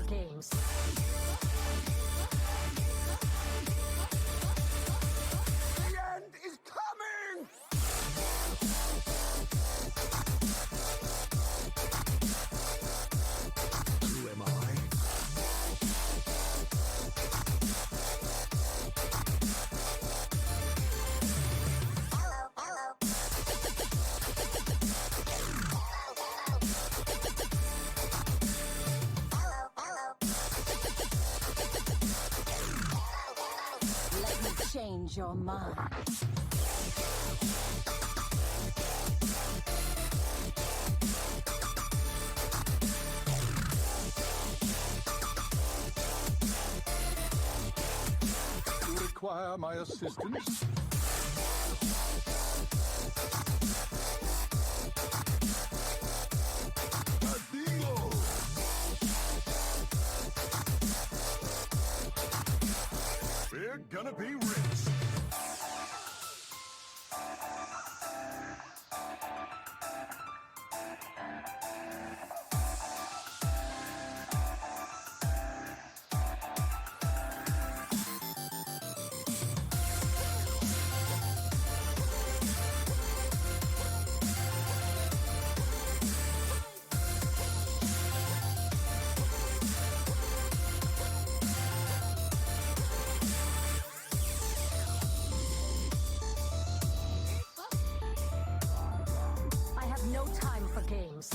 games. The end is coming! Who am I? Let me change your mind. You require my assistance? Adios! We're gonna be rich. I have no time for games.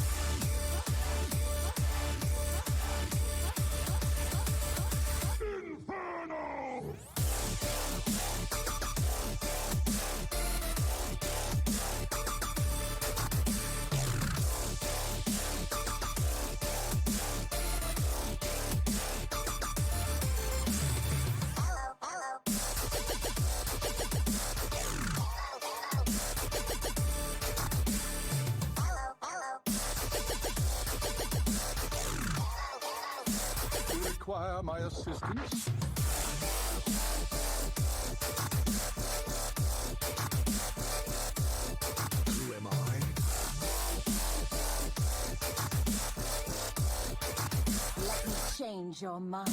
Inferno! You require my assistance? Who am I? Let me change your mind.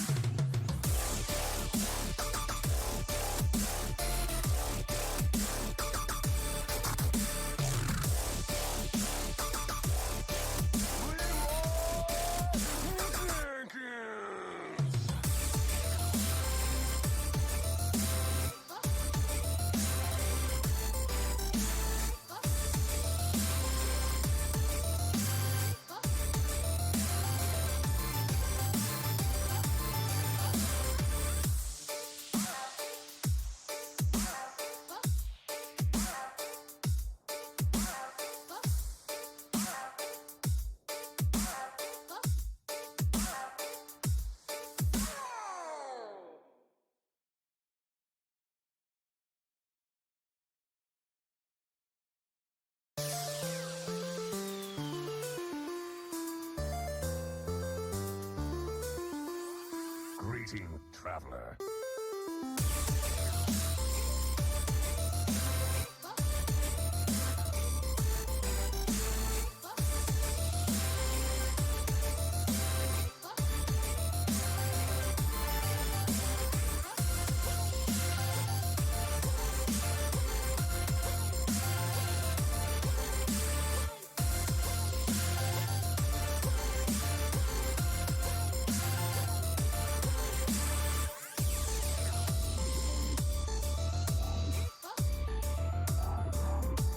Greeting, traveler.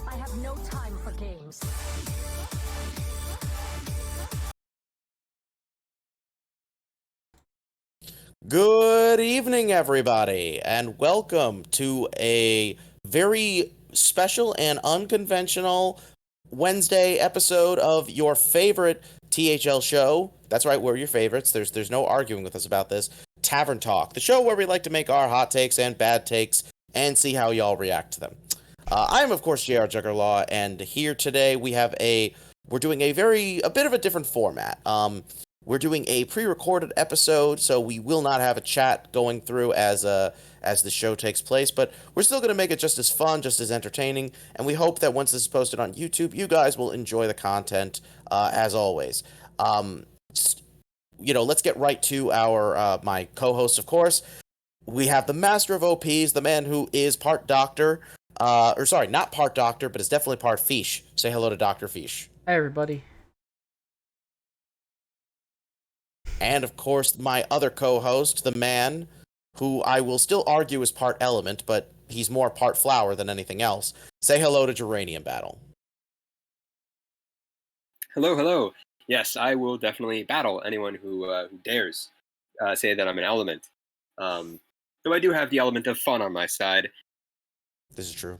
I have no time for games. Good evening, everybody, and welcome to a very special and unconventional Wednesday episode of your favorite THL show. That's right, we're your favorites. There's no arguing with us about this. Tavern Talk, the show where we like to make our hot takes and bad takes and see how y'all react to them. I am, of course, JR Juggerlaw, and here today we're doing a bit of a different format. We're doing a pre-recorded episode, so we will not have a chat going through as the show takes place, but we're still going to make it just as fun, just as entertaining, and we hope that once this is posted on YouTube, you guys will enjoy the content as always. let's get right to our my co-host, of course. We have the master of OPs, the man who is part doctor, or sorry, not part doctor, but is definitely part Fish. Say hello to Dr. Fish. Hi, everybody. And of course, my other co-host, the man who I will still argue is part element, but he's more part flower than anything else. Say hello to Geranium Battle. Hello, hello. Yes, I will definitely battle anyone who dares say that I'm an element. Though I do have the element of fun on my side. This is true.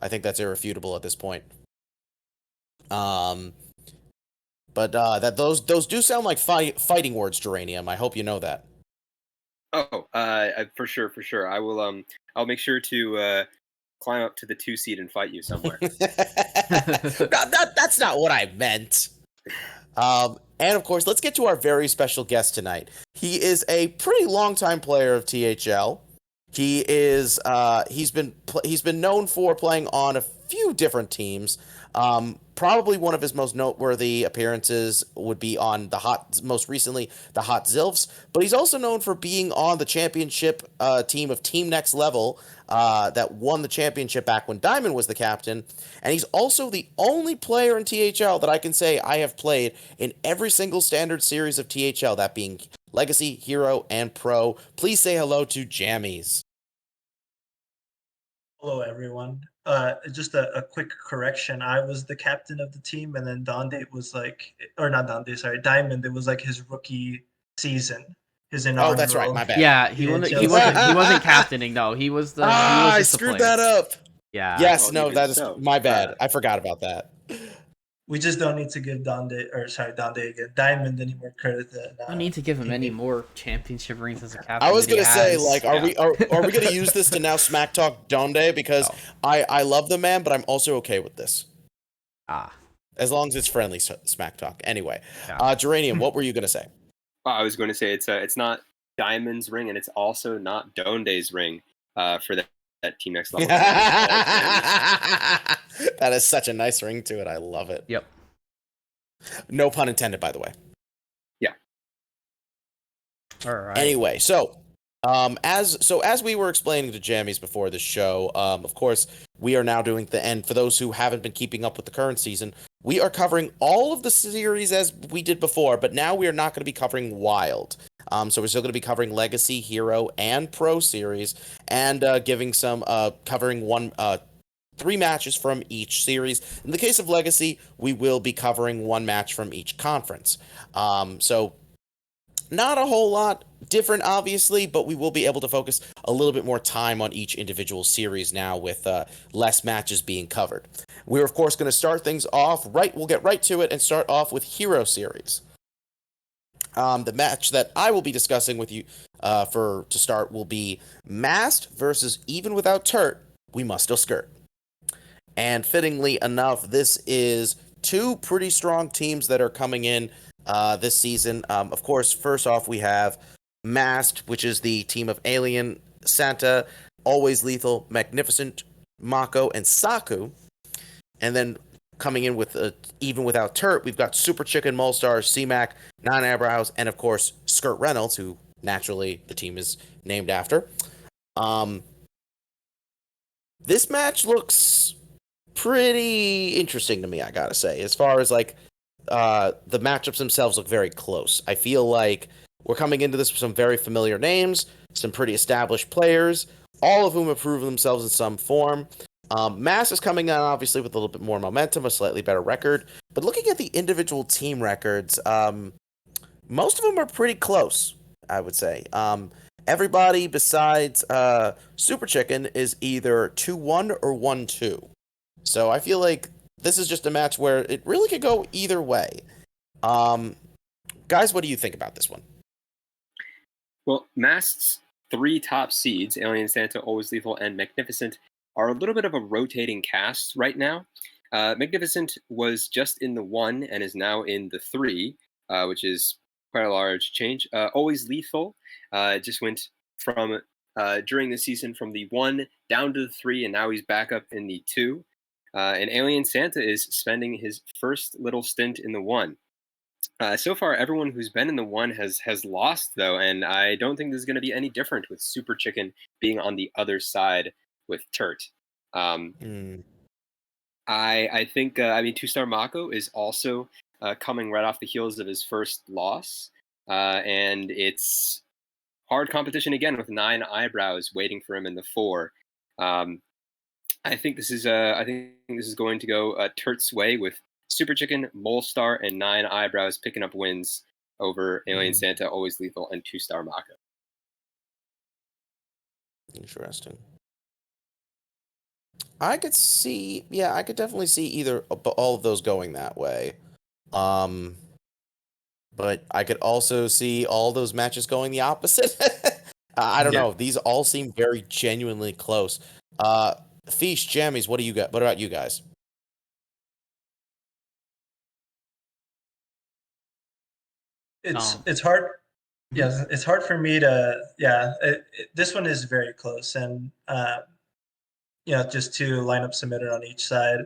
I think that's irrefutable at this point. But that those do sound like fighting words, Geranium. I hope you know that. Oh, for sure. I will. I'll make sure to climb up to the 2 seed and fight you somewhere. That's not what I meant. And of course, let's get to our very special guest tonight. He is a pretty long-time player of THL. He is he's been known for playing on a few different teams. Probably one of his most noteworthy appearances would be on most recently the Hot Zilfs, but he's also known for being on the championship team of Team Next Level that won the championship back when Diamond was the captain, and he's also the only player in THL that I can say I have played in every single standard series of THL, that being Legacy, Hero, and Pro. Please say hello to Jammies. Hello, everyone. Just a quick correction. I was the captain of the team, and then Donde was not Donde, sorry, Diamond. It was like his rookie season, his inaugural. Oh, that's right. My bad. Yeah, he wasn't captaining. No, he was the. I screwed that up. Yeah. Yes, Oh, no, that is so. my bad. I forgot about that. We just don't need to give Donde again, Diamond any more credit than. I don't need to give him any more championship rings as a captain. I was gonna say, like, are we gonna use this to now smack talk Donde? Because I love the man, but I'm also okay with this. As long as it's friendly smack talk. Anyway, Geranium, what were you gonna say? I was going to say it's not Diamond's ring, and it's also not Donde's ring for that Team Next Level. That is such a nice ring to it. I love it. Yep. No pun intended, by the way. Yeah. All right. Anyway, so as we were explaining to Jammies before the show, of course, we are now doing and for those who haven't been keeping up with the current season, we are covering all of the series as we did before, but now we are not going to be covering Wild. So we're still going to be covering Legacy, Hero, and Pro Series, and giving some covering 3 matches from each series. In the case of Legacy, we will be covering 1 match from each conference. So not a whole lot different, obviously, but we will be able to focus a little bit more time on each individual series now with less matches being covered. We're, of course, going to start things off we'll get right to it and start off with Hero Series. The match that I will be discussing with you to start will be Mast versus Even Without Turt, We Must Still Skirt. And fittingly enough, this is 2 pretty strong teams that are coming in this season. Of course, first off, we have Mast, which is the team of Alien, Santa, Always Lethal, Magnificent, Mako, and Saku. And then coming in with Even Without Turt, we've got Super Chicken, Molestar, C-Mac, Nine Eyebrows, and of course, Skirt Reynolds, who naturally the team is named after. This match looks pretty interesting to me, I gotta say. As far as like the matchups themselves look very close. I feel like we're coming into this with some very familiar names, some pretty established players, all of whom have proven themselves in some form. Mass is coming in obviously with a little bit more momentum, a slightly better record, but looking at the individual team records, most of them are pretty close, I would say. Everybody besides Super Chicken is either 2-1 or 1-2. So I feel like this is just a match where it really could go either way. Guys, what do you think about this one? Well, Mast's 3 top seeds, Alien, Santa, Always Lethal, and Magnificent, are a little bit of a rotating cast right now. Magnificent was just in the 1 and is now in the 3, which is quite a large change. Always Lethal just went from during the season from the 1 down to the 3, and now he's back up in the 2. And Alien Santa is spending his first little stint in the 1. So far, everyone who's been in the 1 has lost, though, and I don't think this is going to be any different with Super Chicken being on the other side with Turt. Hmm. I think, I mean, 2-star Mako is also coming right off the heels of his first loss, and it's hard competition again with 9 eyebrows waiting for him in the 4. Um, I think this is going to go Turt's way with Super Chicken, Mole Star, and 9 eyebrows picking up wins over Alien Santa, Always Lethal, and 2-star Mako. Interesting. I could definitely see either all of those going that way. But I could also see all those matches going the opposite. I don't know. These all seem very genuinely close. Feast, Jammies, what do you got? What about you guys? It's hard. Yeah, it's hard for me to. Yeah, this one is very close, and just 2 lineups submitted on each side.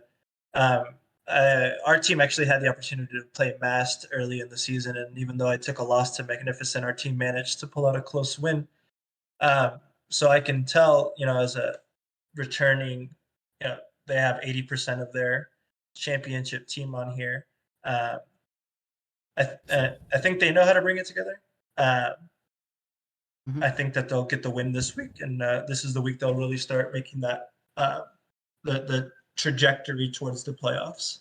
Um, our team actually had the opportunity to play Mast early in the season, and even though I took a loss to Magnificent, our team managed to pull out a close win. So I can tell, as a returning, they have 80% of their championship team on here. I think they know how to bring it together. I think that they'll get the win this week, and this is the week they'll really start making that the trajectory towards the playoffs.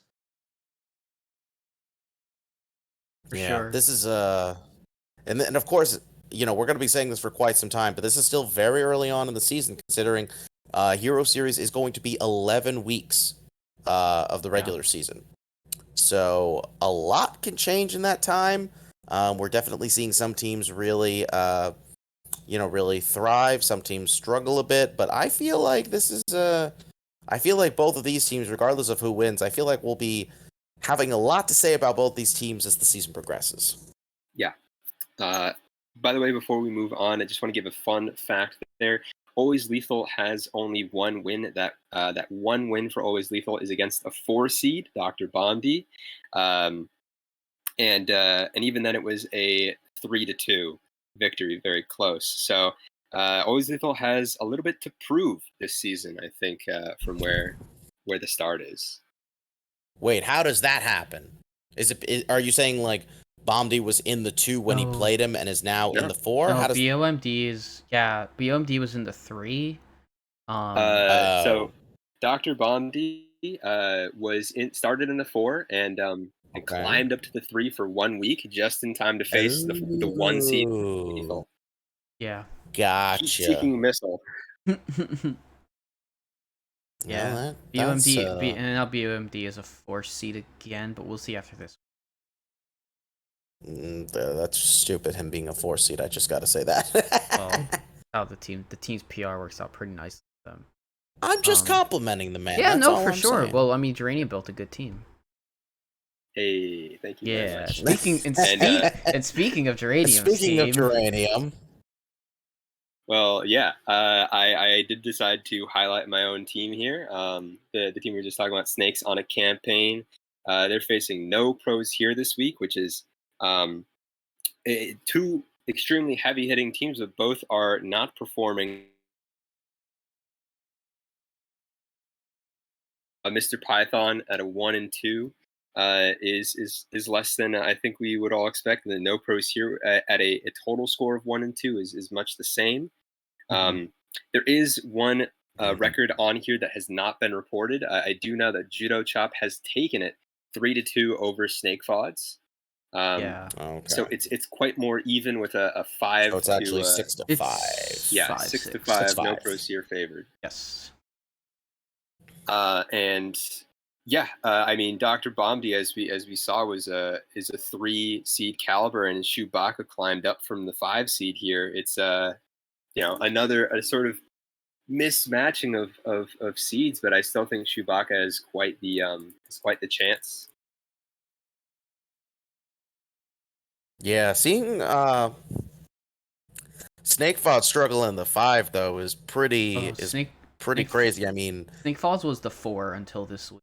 For sure. This is and of course, we're going to be saying this for quite some time, but this is still very early on in the season, considering Hero Series is going to be 11 weeks of the regular season. So a lot can change in that time. We're definitely seeing some teams really, really thrive. Some teams struggle a bit, but I feel like this is I feel like both of these teams, regardless of who wins, I feel like we'll be having a lot to say about both these teams as the season progresses. Yeah. By the way, before we move on, I just want to give a fun fact there. Always Lethal has only 1 win. That 1 win for Always Lethal is against a 4 seed, Dr. Bondi, and even then it was a 3-2 victory, very close. So Always Lethal has a little bit to prove this season, I think, from where the start is. Wait, how does that happen? Are you saying like Bondi was in the 2 when he played him and is now in the 4? No, How does BOMD was in the 3. So Dr. Bondi started in the 4 and climbed up to the 3 for 1 week just in time to face the 1 seed. Lethal. Yeah. Gotcha. Heat-seeking missile. Yeah. BOMD and now BOMD is a 4 seed again, but we'll see after this. That's stupid, him being a 4 seed. I just got to say that. Well, the team's PR works out pretty nice with them. I'm just complimenting the man. Yeah, That's no, all for I'm sure. saying. Well, I mean, Geranium built a good team. Hey, thank you very much. Speaking of Geranium, Geranium. Well, yeah, I did decide to highlight my own team here. The team we were just talking about, Snakes on a Campaign. They're facing no pros here this week, which is 2 extremely heavy-hitting teams, but both are not performing. Mr. Python at a 1-2 is less than I think we would all expect. And the no pros here at a total score of 1-2 is much the same. There is one record on here that has not been reported. I do know that Judo Chop has taken it 3-2 over Snake Fods. So it's quite more even with a 5. So it's actually 6-5. Yeah, 6-5. No pros here favored. Yes. And yeah, I mean, Dr. Bombdi, as we saw, is a 3 seed caliber, and Chewbacca climbed up from the 5 seed here. It's another a sort of mismatching of seeds, but I still think Chewbacca is quite the chance. Yeah, seeing Snakefod struggle in the 5 though is pretty crazy. I mean, Snake Falls was the 4 until this week.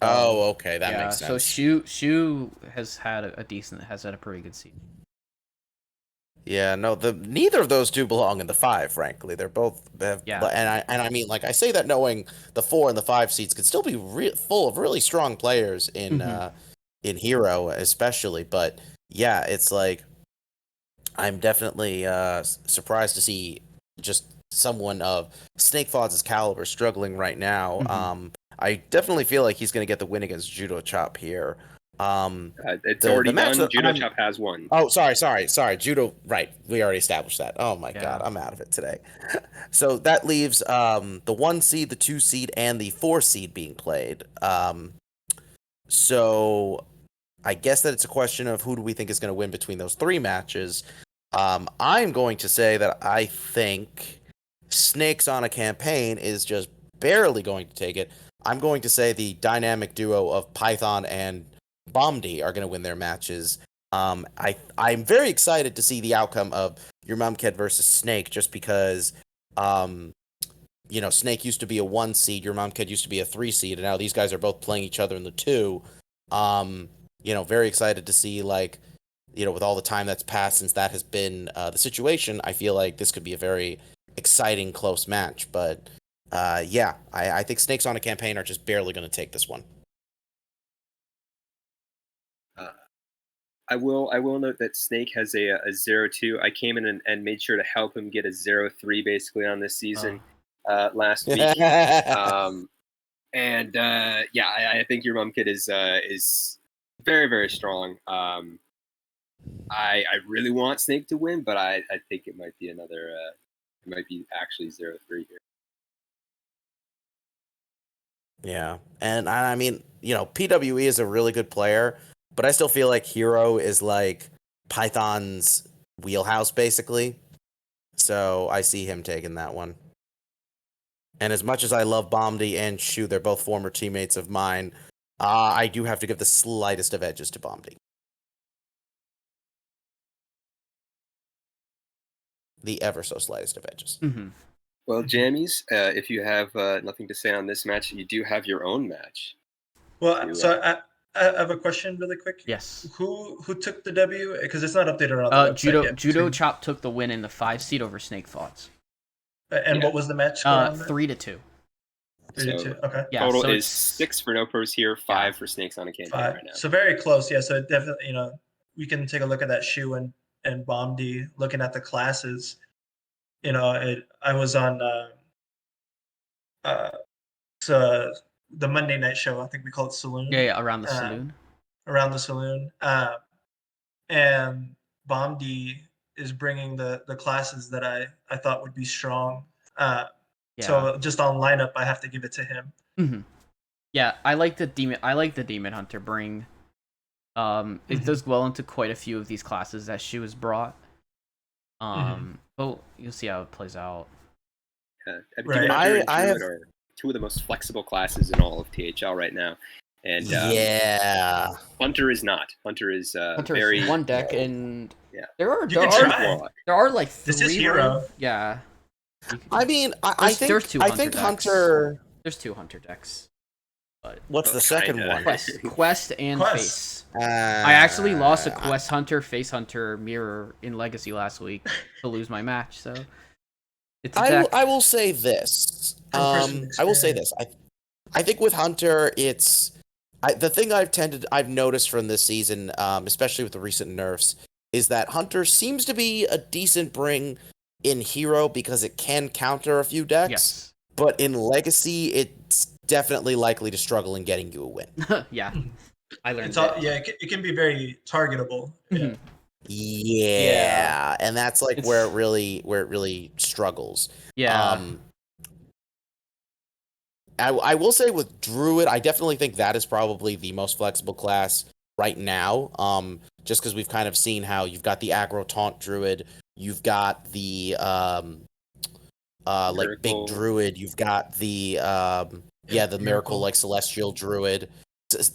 Oh, okay, that yeah, makes sense. So Shu has had a pretty good season. Yeah, no, neither of those two belong in the 5. Frankly, they're both Yeah. and I mean, like, I say that knowing the 4 and the 5 seats could still be full of really strong players in Hero, especially. But yeah, it's like I'm definitely surprised to see just someone of Snake Fods' caliber struggling right now. I definitely feel like he's going to get the win against Judo Chop here. It's the already match done. Judo Chop has won. Oh, sorry. Judo, right. We already established that. Oh my Yeah. God, I'm out of it today. So that leaves the 1 seed, the 2 seed, and the 4 seed being played. So I guess that it's a question of who do we think is going to win between those 3 matches. I'm going to say that I think Snakes on a Campaign is just barely going to take it. I'm going to say the dynamic duo of Python and Bomdi are going to win their matches. I'm very excited to see the outcome of Your Mumkid versus Snake, just because Snake used to be a 1 seed, Your Mumkid used to be a 3 seed, and now these guys are both playing each other in the 2. Very excited to see, like, with all the time that's passed since that has been the situation. I feel like this could be a very exciting, close match. But yeah, I think Snakes on a Campaign are just barely going to take this one. I will note that Snake has a 0-2. I came in and made sure to help him get a 0-3 basically on this season last week. I think Your Mumkid is very, very strong. I really want Snake to win, but I think it might be it might be actually 0-3 here. Yeah, and I mean, PWE is a really good player, but I still feel like Hero is like Python's wheelhouse, basically. So I see him taking that one. And as much as I love Bomdi and Shu, they're both former teammates of mine, I do have to give the slightest of edges to Bomdi. The ever so slightest of edges. Well, Jammies, if you have nothing to say on this match, you do have your own match. Well, so I have a question really quick. Yes. Who took the W? Because it's not updated on the website yet. Judo Chop took the win in the 5 seed over Snake Thoughts. And what was the match score on that? 3-2. 3-2. Okay. Yeah, Total so is 6 for No Pros here, 5 for Snakes on a Campaign 5. right now. So very close. Yeah. So definitely, we can take a look at that Shu and Bomdi, looking at the classes. I was on so the Monday night show. I think we call it Saloon. Yeah, around the saloon. Around the saloon. And Bomdi is bringing the classes that I thought would be strong. So just on lineup, I have to give it to him. Yeah, I like the Demon Hunter bring. It does well into quite a few of these classes that Shu has brought. But you'll see how it plays out. Demon Hunter and Druid are 2 of the most flexible classes in all of THL right now. And Hunter is not. Hunter is very 1 deck, and there are like 3. This is Hero. Yeah. I mean, I think Hunter. There's 2 Hunter decks. But what's the second one? Quest and Face. I actually lost a Quest Hunter, Face Hunter mirror in Legacy last week to lose my match. So it's I will say this. I think with Hunter, it's the thing I've noticed from this season, especially with the recent nerfs, is that Hunter seems to be a decent bring in Hero because it can counter a few decks. Yes. But in Legacy, it's definitely likely to struggle in getting you a win. Yeah, I learned it can be very targetable. Yeah, and that's like where it really struggles. Yeah. I will say with Druid, I definitely think that is probably the most flexible class right now. Just because we've kind of seen how you've got the aggro taunt Druid, you've got the like big Druid, you've got the the Miracle like Celestial Druid.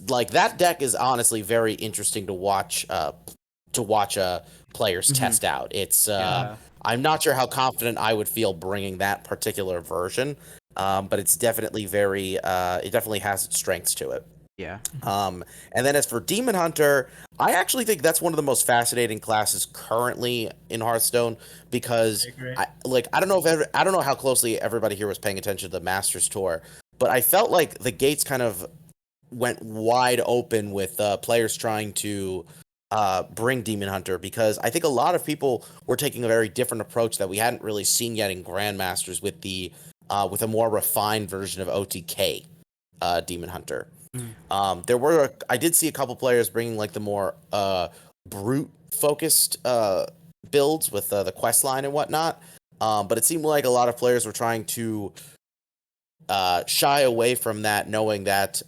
Like that deck is honestly very interesting to watch players test out. It's I'm not sure how confident I would feel bringing that particular version, but it's definitely it definitely has its strengths to it. Yeah. And then as for Demon Hunter, I actually think that's one of the most fascinating classes currently in Hearthstone because I agree. I don't know I don't know how closely everybody here was paying attention to the Masters Tour, but I felt like the gates kind of went wide open with players trying to bring Demon Hunter because I think a lot of people were taking a very different approach that we hadn't really seen yet in Grandmasters with a more refined version of OTK Demon Hunter. I did see a couple players bringing like the more brute focused builds with the quest line and whatnot. But it seemed like a lot of players were trying to shy away from that, knowing that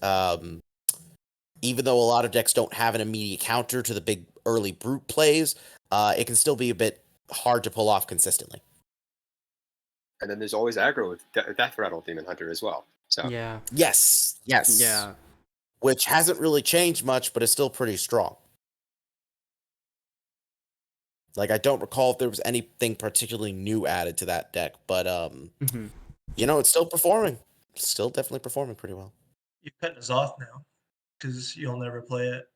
even though a lot of decks don't have an immediate counter to the big early brute plays, it can still be a bit hard to pull off consistently. And then there's always aggro with Death Rattle Demon Hunter as well. So Yeah. Yes. Yeah. Which hasn't really changed much, but is still pretty strong. Like, I don't recall if there was anything particularly new added to that deck, but it's still performing. Still definitely performing pretty well. You're cutting us off now because you'll never play it.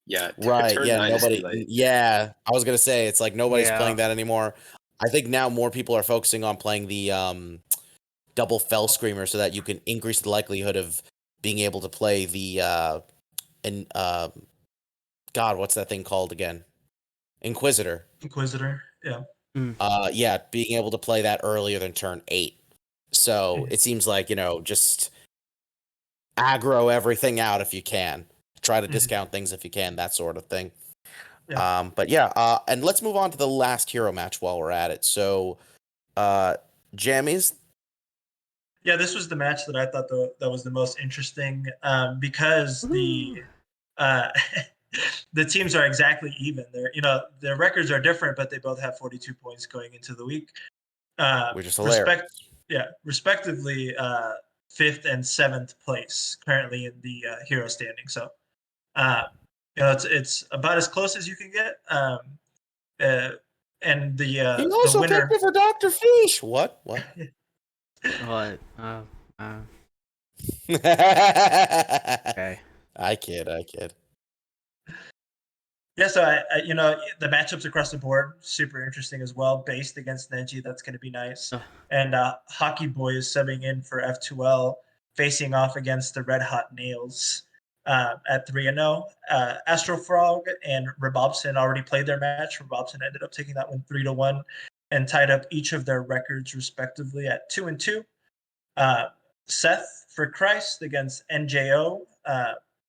yeah, Right, turn yeah, 9 is too nobody late. yeah, I was gonna say it's like nobody's Yeah. playing that anymore. I think now more people are focusing on playing the double Fell Screamer so that you can increase the likelihood of being able to play the God, what's that thing called again? Inquisitor. Inquisitor, yeah. Yeah, being able to play that earlier than turn 8. So it seems like, just aggro everything out if you can. Try to discount things if you can, that sort of thing. Yeah. But yeah, and let's move on to the last hero match while we're at it. So, Jammies. Yeah, this was the match that I thought that was the most interesting because uh, the teams are exactly even. Their records are different, but they both have 42 points going into the week. Which is hilarious. Respectively, fifth and seventh place currently in the hero standing. So, it's about as close as you can get. Uh, and He the also picked winner. me for Dr. Fish. What? What? Okay. I kid. Yeah, so the matchups across the board super interesting as well. Based against Neji, that's going to be nice. Ugh. And Hockey Boy is subbing in for F2L, facing off against the Red Hot Nails at 3-0. Astro Frog and Robobson already played their match. Robobson ended up taking that one 3-1 and tied up each of their records respectively at 2-2. Seth for Christ against NJO.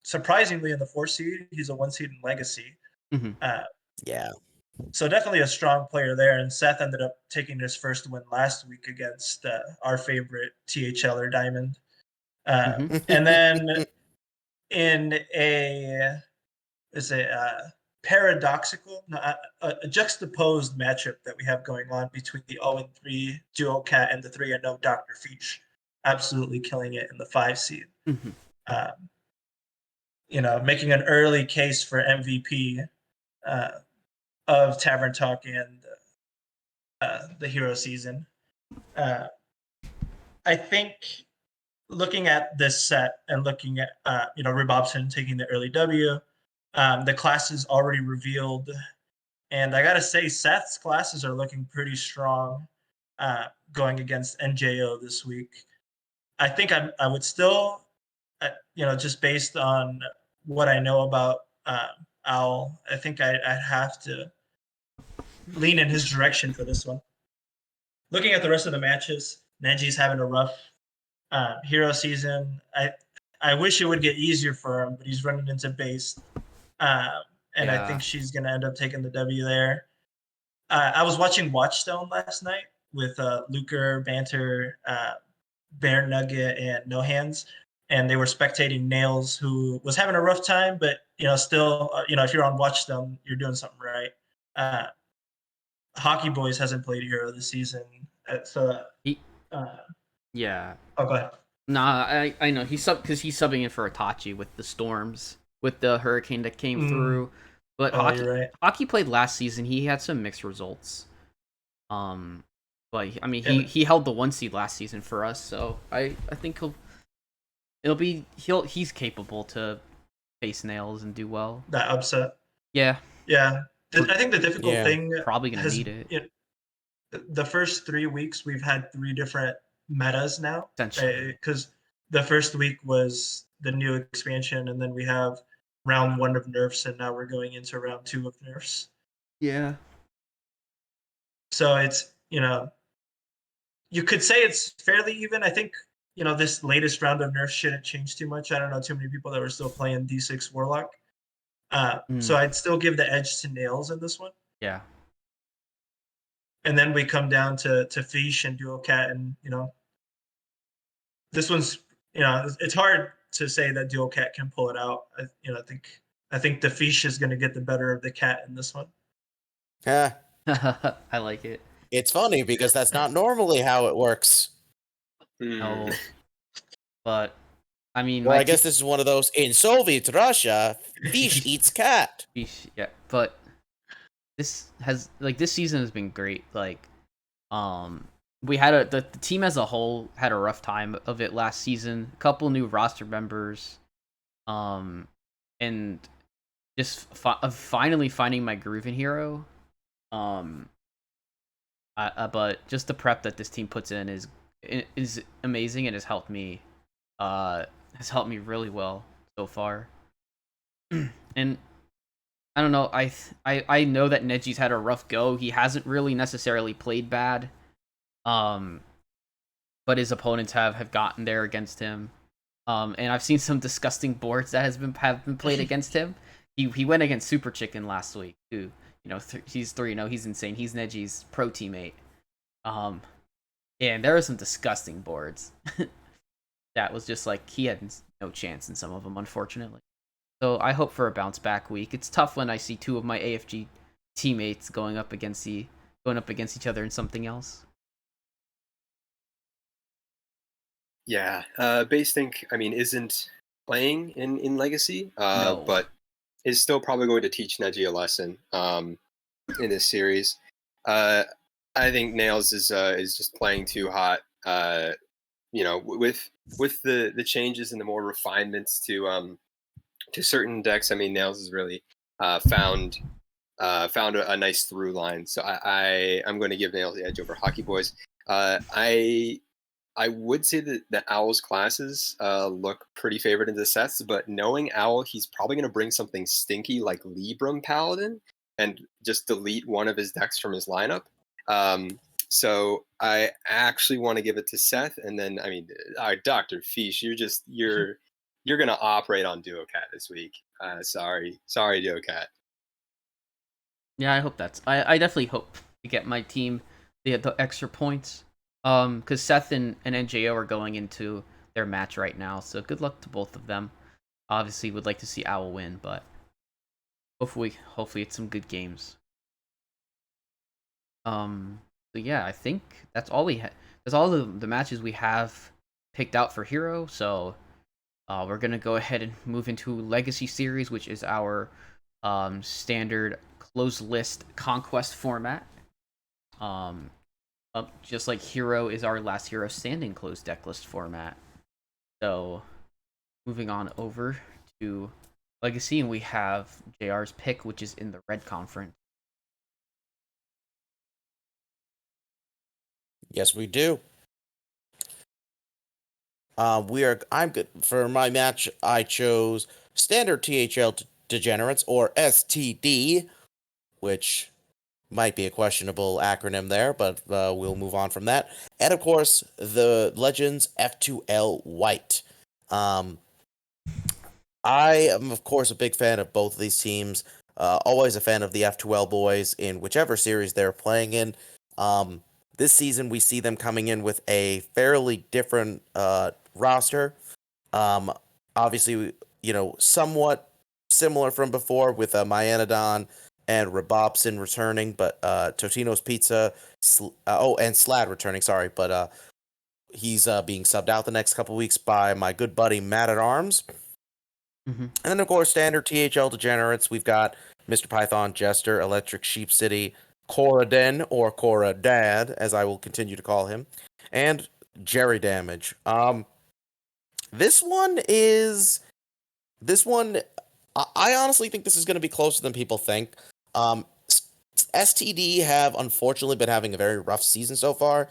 Surprisingly, in the 4 seed, he's a 1 seed in Legacy. Yeah. So definitely a strong player there. And Seth ended up taking his first win last week against our favorite THLer Diamond. And then in a paradoxical, a juxtaposed matchup that we have going on between the 0-3 Duo Cat and the 3-0 Dr. Fish, absolutely killing it in the 5 seed. Making an early case for MVP of Tavern Talk and the hero season. I think looking at this set and looking at Robobson taking the early W, the classes already revealed, and I gotta say Seth's classes are looking pretty strong going against NJO this week. I think I would still, just based on what I know about Owl, I think I'd have to lean in his direction for this one. Looking at the rest of the matches, Neji's having a rough hero season. I wish it would get easier for him, but he's running into base. And I think she's going to end up taking the W there. I was watching Watchstone last night with Luker, Banter, Bear Nugget, and No Hands. And they were spectating Nails, who was having a rough time, but still, if you're on Watchstone, you're doing something right. Hockey Boys hasn't played hero this season, so Yeah. Oh, go ahead. Nah, I know he's subbing in for Itachi with the storms, with the hurricane that came through. But you're right. Hockey played last season. He had some mixed results. But I mean, he held the 1 seed last season for us, so I think he's capable to face Nails and do well. That upset. Yeah, Yeah. I think the difficult Yeah. thing probably gonna has need it. the first 3 weeks we've had three different metas now, Essentially. because the first week was the new expansion, and then we have round one of nerfs, and now we're going into round two of nerfs. Yeah. So it's, you could say it's fairly even. I think, this latest round of nerfs shouldn't change too much. I don't know too many people that were still playing D6 Warlock. So I'd still give the edge to Nails in this one. Yeah. And then we come down to Fish and Dual Cat, and this one's, it's hard to say that Dual Cat can pull it out. I think the Fish is going to get the better of the cat in this one. Yeah. I like it. It's funny because that's not normally how it works. No. But I mean, Well, I guess this is one of those in Soviet Russia, fish eats cat. Yeah, but this season has been great. Like, we had the team as a whole had a rough time of it last season. A couple new roster members, and just finally finding my groove in Hero. But just the prep that this team puts in is amazing and has helped me really well so far. And I don't know, I know that Neji's had a rough go. He hasn't really necessarily played bad. But his opponents have gotten there against him. And I've seen some disgusting boards that have been played against him. He went against Super Chicken last week, who, he's 3-0, he's insane. He's Neji's pro teammate. And there are some disgusting boards. That was just like, he had no chance in some of them, unfortunately. So I hope for a bounce back week. It's tough when I see two of my AFG teammates going up against each other in something else. Yeah, Basthink, isn't playing in Legacy, No. but is still probably going to teach Neji a lesson in this series. I think Nails is just playing too hot. With the changes and the more refinements to certain decks, Nails has really found a nice through line. So I'm going to give Nails the edge over Hockey Boys. I would say that the Owl's classes look pretty favored in the sets, but knowing Owl, he's probably going to bring something stinky like Libram Paladin and just delete one of his decks from his lineup. So I actually want to give it to Seth, and then Dr. Fish, you're going to operate on Duocat this week. Sorry, Duocat. Yeah, I hope I definitely hope to get my team the extra points. Because Seth and NJO are going into their match right now, so good luck to both of them. Obviously, would like to see Owl win, but hopefully it's some good games. So yeah, I think that's all we have. That's all the matches we have picked out for Hero. So we're gonna go ahead and move into Legacy Series, which is our standard closed list conquest format. Just like Hero is our last Hero standing closed deck list format. So moving on over to Legacy, and we have JR's pick, which is in the red conference. Yes, we do. I'm good for my match. I chose Standard THL Degenerates, or STD, which might be a questionable acronym there, but we'll move on from that. And of course, the Legends F2L White. I am, of course, a big fan of both of these teams. Always a fan of the F2L boys in whichever series they're playing in. This season, we see them coming in with a fairly different roster. Obviously, somewhat similar from before with Myanodon and Rabobson returning, but Totino's Pizza, and Slad returning, sorry, but he's being subbed out the next couple weeks by my good buddy Matt at Arms. Mm-hmm. And then, of course, standard THL Degenerates, we've got Mr. Python, Jester, Electric Sheep City, Coraden, or Cora Dad, as I will continue to call him, and Jerry Damage. This one is this one. I honestly think this is going to be closer than people think. STD have unfortunately been having a very rough season so far.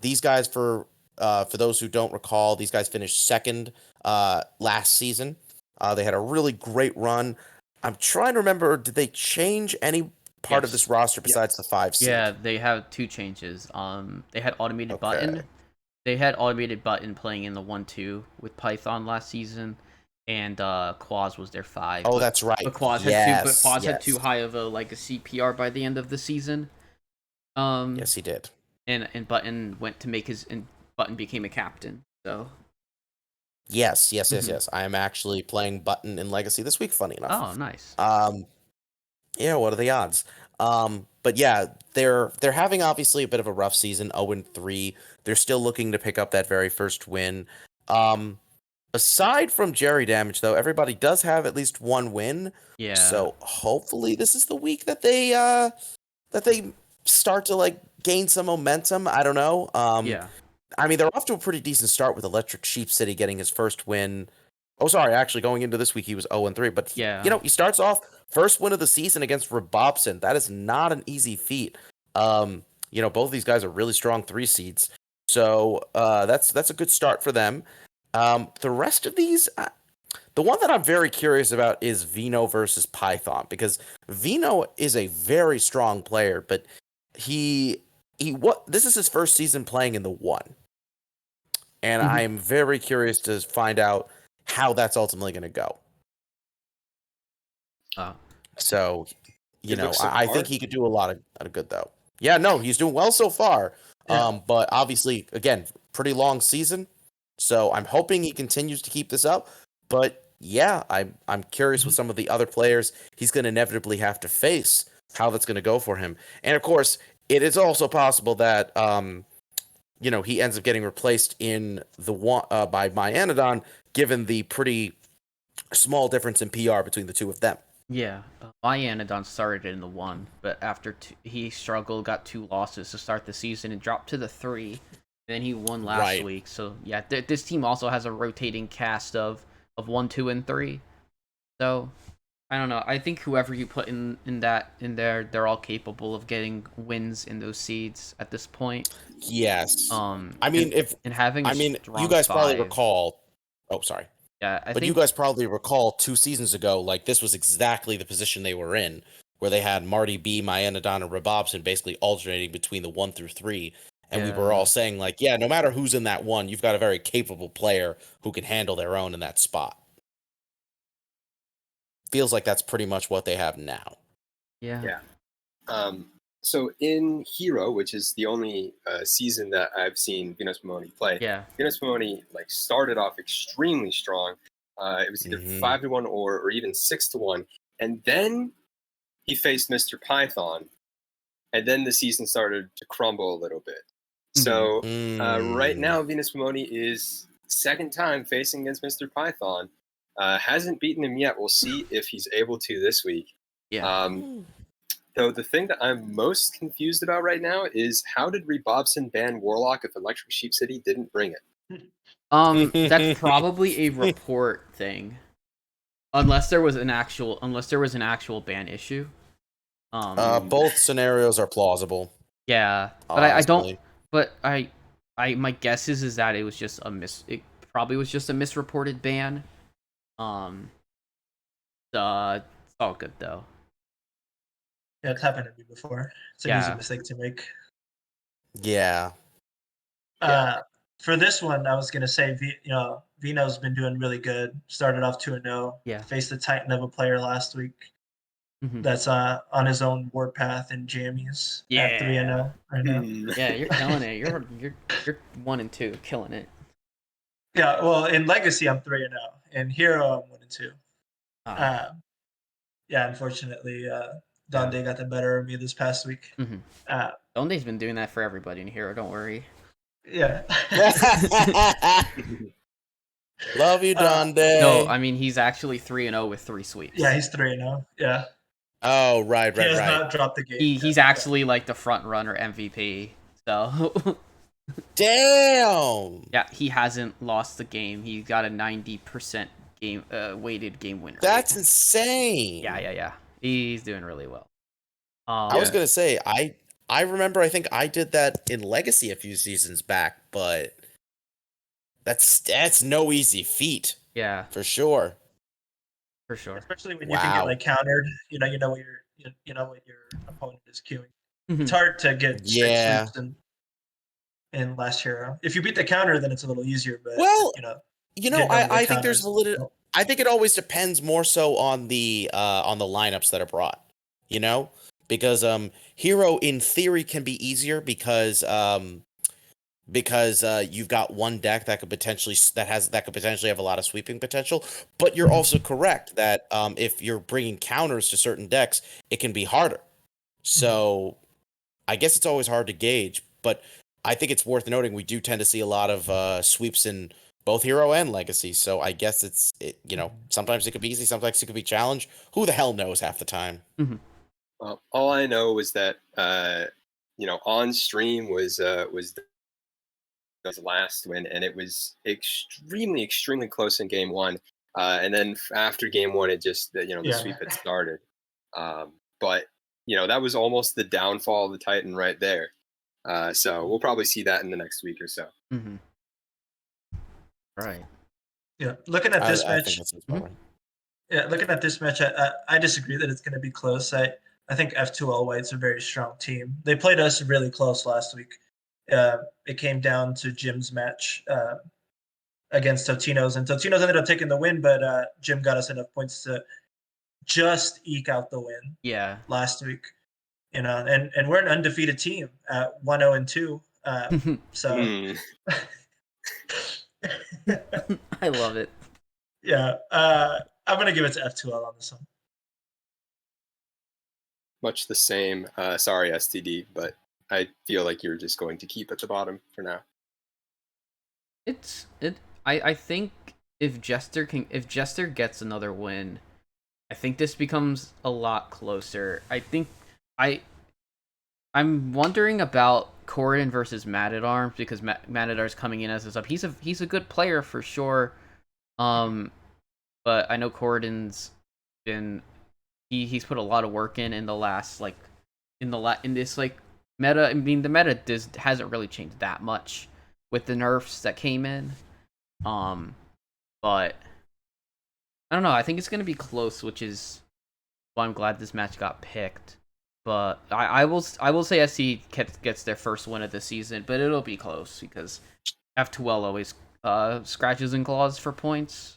These guys, for those who don't recall, these guys finished second last season. They had a really great run. I'm trying to remember, did they change any part of Yes. this roster besides the 5 seed? Yeah, they have 2 changes. They had automated Okay. button. They had automated button playing in the 1-2 with Python last season, and Quaz was their 5. Oh, that's right. But Quaz had too high of a legacy PR by the end of the season. Yes, he did. And Button went to make and Button became a captain. So. Yes. I am actually playing Button in Legacy this week, funny enough. Oh, nice. Yeah, what are the odds? But yeah, they're having obviously a bit of a rough season, 0-3. They're still looking to pick up that very first win. Aside from Jerry Damage, though, everybody does have at least one win. Yeah. So hopefully this is the week that they start to like gain some momentum. I don't know. Yeah. I mean, they're off to a pretty decent start with Electric Sheep City getting his first win. Oh, sorry, actually, going into this week, he was 0-3. But, Yeah. He starts off first win of the season against Rabobson. That is not an easy feat. Both of these guys are really strong 3 seeds. So that's a good start for them. The rest of these, the one that I'm very curious about is Vino versus Python, because Vino is a very strong player, but this is his first season playing in the 1. And I am very curious to find out how that's ultimately going to go. So, I think he could do a lot of good, though. Yeah, no, he's doing well so far. Yeah. But obviously, again, pretty long season. So I'm hoping he continues to keep this up. But yeah, I'm curious with some of the other players he's going to inevitably have to face, how that's going to go for him. And of course, it is also possible that he ends up getting replaced in the one by Myanodon, given the pretty small difference in PR between the two of them. Yeah, Myanodon started in the 1, but after he struggled, got 2 losses to start the season and dropped to the 3. And then he won last week. So yeah, this team also has a rotating cast of 1, 2, and 3. So I don't know. I think whoever you put in there, they're all capable of getting wins in those seeds at this point. Yes. You guys probably recall. Oh, sorry. Yeah, you guys probably recall 2 seasons ago, like this was exactly the position they were in, where they had Marty B, Myanodon, and Rabobson basically alternating between the 1 through 3. And we were all saying, like, yeah, no matter who's in that 1, you've got a very capable player who can handle their own in that spot. Feels like that's pretty much what they have now. Yeah. So in Hero, which is the only season that I've seen Venus Pomoni play, Venus Pomoni started off extremely strong. It was either 5-1 or even 6-1, and then he faced Mr. Python, and then the season started to crumble a little bit. So right now, Venus Pomoni is second time facing against Mr. Python. Hasn't beaten him yet. We'll see if he's able to this week. Yeah. Though the thing that I'm most confused about right now is how did Rebobson ban Warlock if Electric Sheep City didn't bring it? That's probably a report thing, unless there was an actual ban issue. Both scenarios are plausible. Yeah, but I don't. But my guess is that it was just It probably was just a misreported ban. It's all good though. Yeah, it's happened to me before. It's an easy mistake to make. Yeah. For this one, I was gonna say, Vino's been doing really good. Started off 2-0. Yeah. Faced a Titan of a player last week. That's on his own warpath in jammies. At 3-0 right now. Yeah, you're killing it. You're 1 and 2, killing it. Yeah, well, in Legacy I'm 3-0. In Hero I'm 1 and 2. Unfortunately, Donde got the better of me this past week. Donde's been doing that for everybody in Hero. Don't worry. Yeah. Love you, Donde. No, I mean he's actually 3-0 with 3 sweeps. Yeah, he's 3-0. Yeah. Oh, right. He has not dropped the game. He's actually like the front runner MVP. So. Damn. Yeah, he hasn't lost the game. He got a 90% game weighted game win rate. That's insane. Yeah. He's doing really well. I was Yeah. gonna say I remember I think I did that in Legacy a few seasons back, but that's no easy feat Yeah, for sure. for sure. Especially when you can get Wow. like countered. You know what you know what your opponent is queuing. It's Mhm. hard to get straight Yeah. sweeps in last hero. If you beat the counter, then it's a little easier. But Well, getting over the I think counter there's is validity. difficult. I think it always depends more so on the lineups that are brought, you know? Because hero in theory can be easier because you've got one deck that could potentially have a lot of sweeping potential, but you're also correct that if you're bringing counters to certain decks, it can be harder. So I guess it's always hard to gauge, but I think it's worth noting we do tend to see a lot of sweeps in both hero and legacy. So I guess sometimes it could be easy, sometimes it could be challenge. Who the hell knows half the time? Well, all I know is that on stream was the last win, and it was extremely close in game one. And then after game one, it just the sweep had started. But that was almost the downfall of the Titan right there. So we'll probably see that in the next week or so. Right. Yeah, looking at this I think match. that's about right. Yeah, looking at this match, I disagree that it's going to be close. I think F2L White's a very strong team. They played us really close last week. It came down to Jim's match against Totino's, and Totino's ended up taking the win, but Jim got us enough points to just eke out the win Yeah. last week. And we're an undefeated team at 1-0-2. So Hmm. I love it. yeah, I'm gonna give it to F2L on this one. Much the same. Sorry, STD, but I feel like you're just going to keep at the bottom for now. I think if Jester gets another win, I think this becomes a lot closer. I'm wondering about Corrin versus Mad at Arms because Mad at Arms coming in as a sub. He's a good player for sure. But I know Corrin's been he's put a lot of work in the last in this meta. I mean, the meta hasn't really changed that much with the nerfs that came in. But I don't know. I think it's gonna be close, which is why I'm glad this match got picked. But I will say SC gets their first win of the season, but it'll be close because F2L always scratches and claws for points.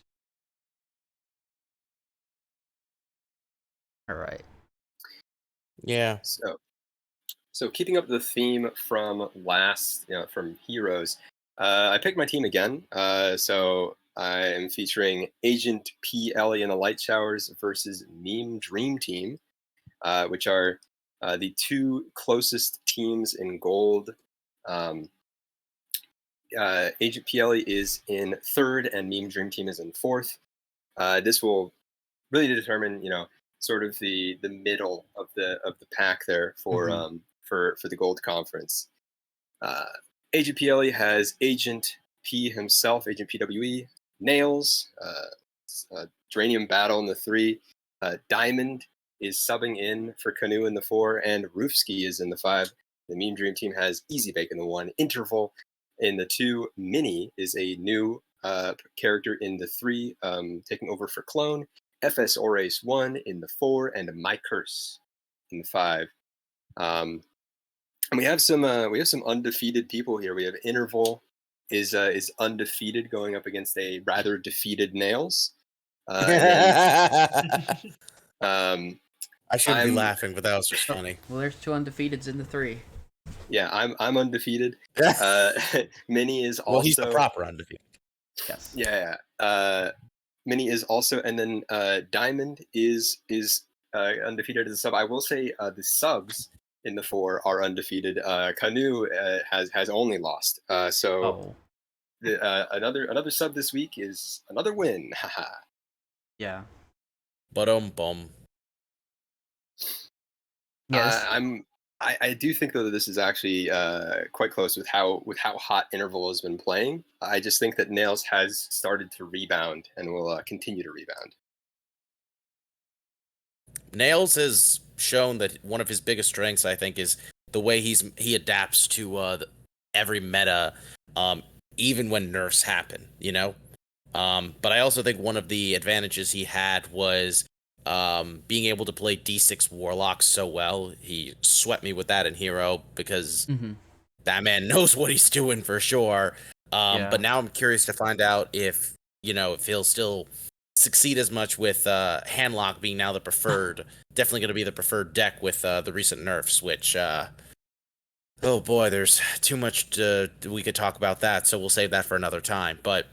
All right. Yeah. So keeping up the theme from from Heroes, I picked my team again. So I am featuring Agent P. Ellie and the Light Showers versus Meme Dream Team, which are the two closest teams in gold. Agent P. Ellie is in third, and Meme Dream Team is in fourth. This will really determine, sort of the middle of the pack there for for the gold conference. Agent PLE has Agent P himself, Agent PWE, Nails, Dranium Battle in the 3, Diamond is subbing in for Canoe in the 4, and Roofski is in the 5. The Meme Dream Team has Easy Bake in the 1, Interval in the 2, Mini is a new character in the 3, taking over for Clone, FS Orace 1 in the 4, and My Curse in the 5. And we have some undefeated people here. We have Interval is undefeated going up against a rather defeated Nails. I shouldn't be I'm- laughing, but that was just funny. Well, there's two undefeateds in the 3. Yeah, I'm undefeated. Mini is also. Well, he's the proper undefeated. Yes. Yeah. Mini is also, and then Diamond is undefeated as a sub. I will say the subs in the 4 are undefeated. Canoe has only lost. So another sub this week is another win. Haha. Yeah. Bum. Yes. I do think though that this is actually quite close with how hot Interval has been playing. I just think that Nails has started to rebound and will continue to rebound. Nails has shown that one of his biggest strengths, I think, is the way he adapts to every meta, even when nerfs happen. But I also think one of the advantages he had was being able to play D6 Warlock so well. He swept me with that in Hero because Mm-hmm. that man knows what he's doing for sure. Yeah. But now I'm curious to find out if he'll still succeed as much with Handlock being now the preferred, definitely going to be the preferred deck with the recent nerfs, which oh boy, there's too much we could talk about that, so we'll save that for another time. But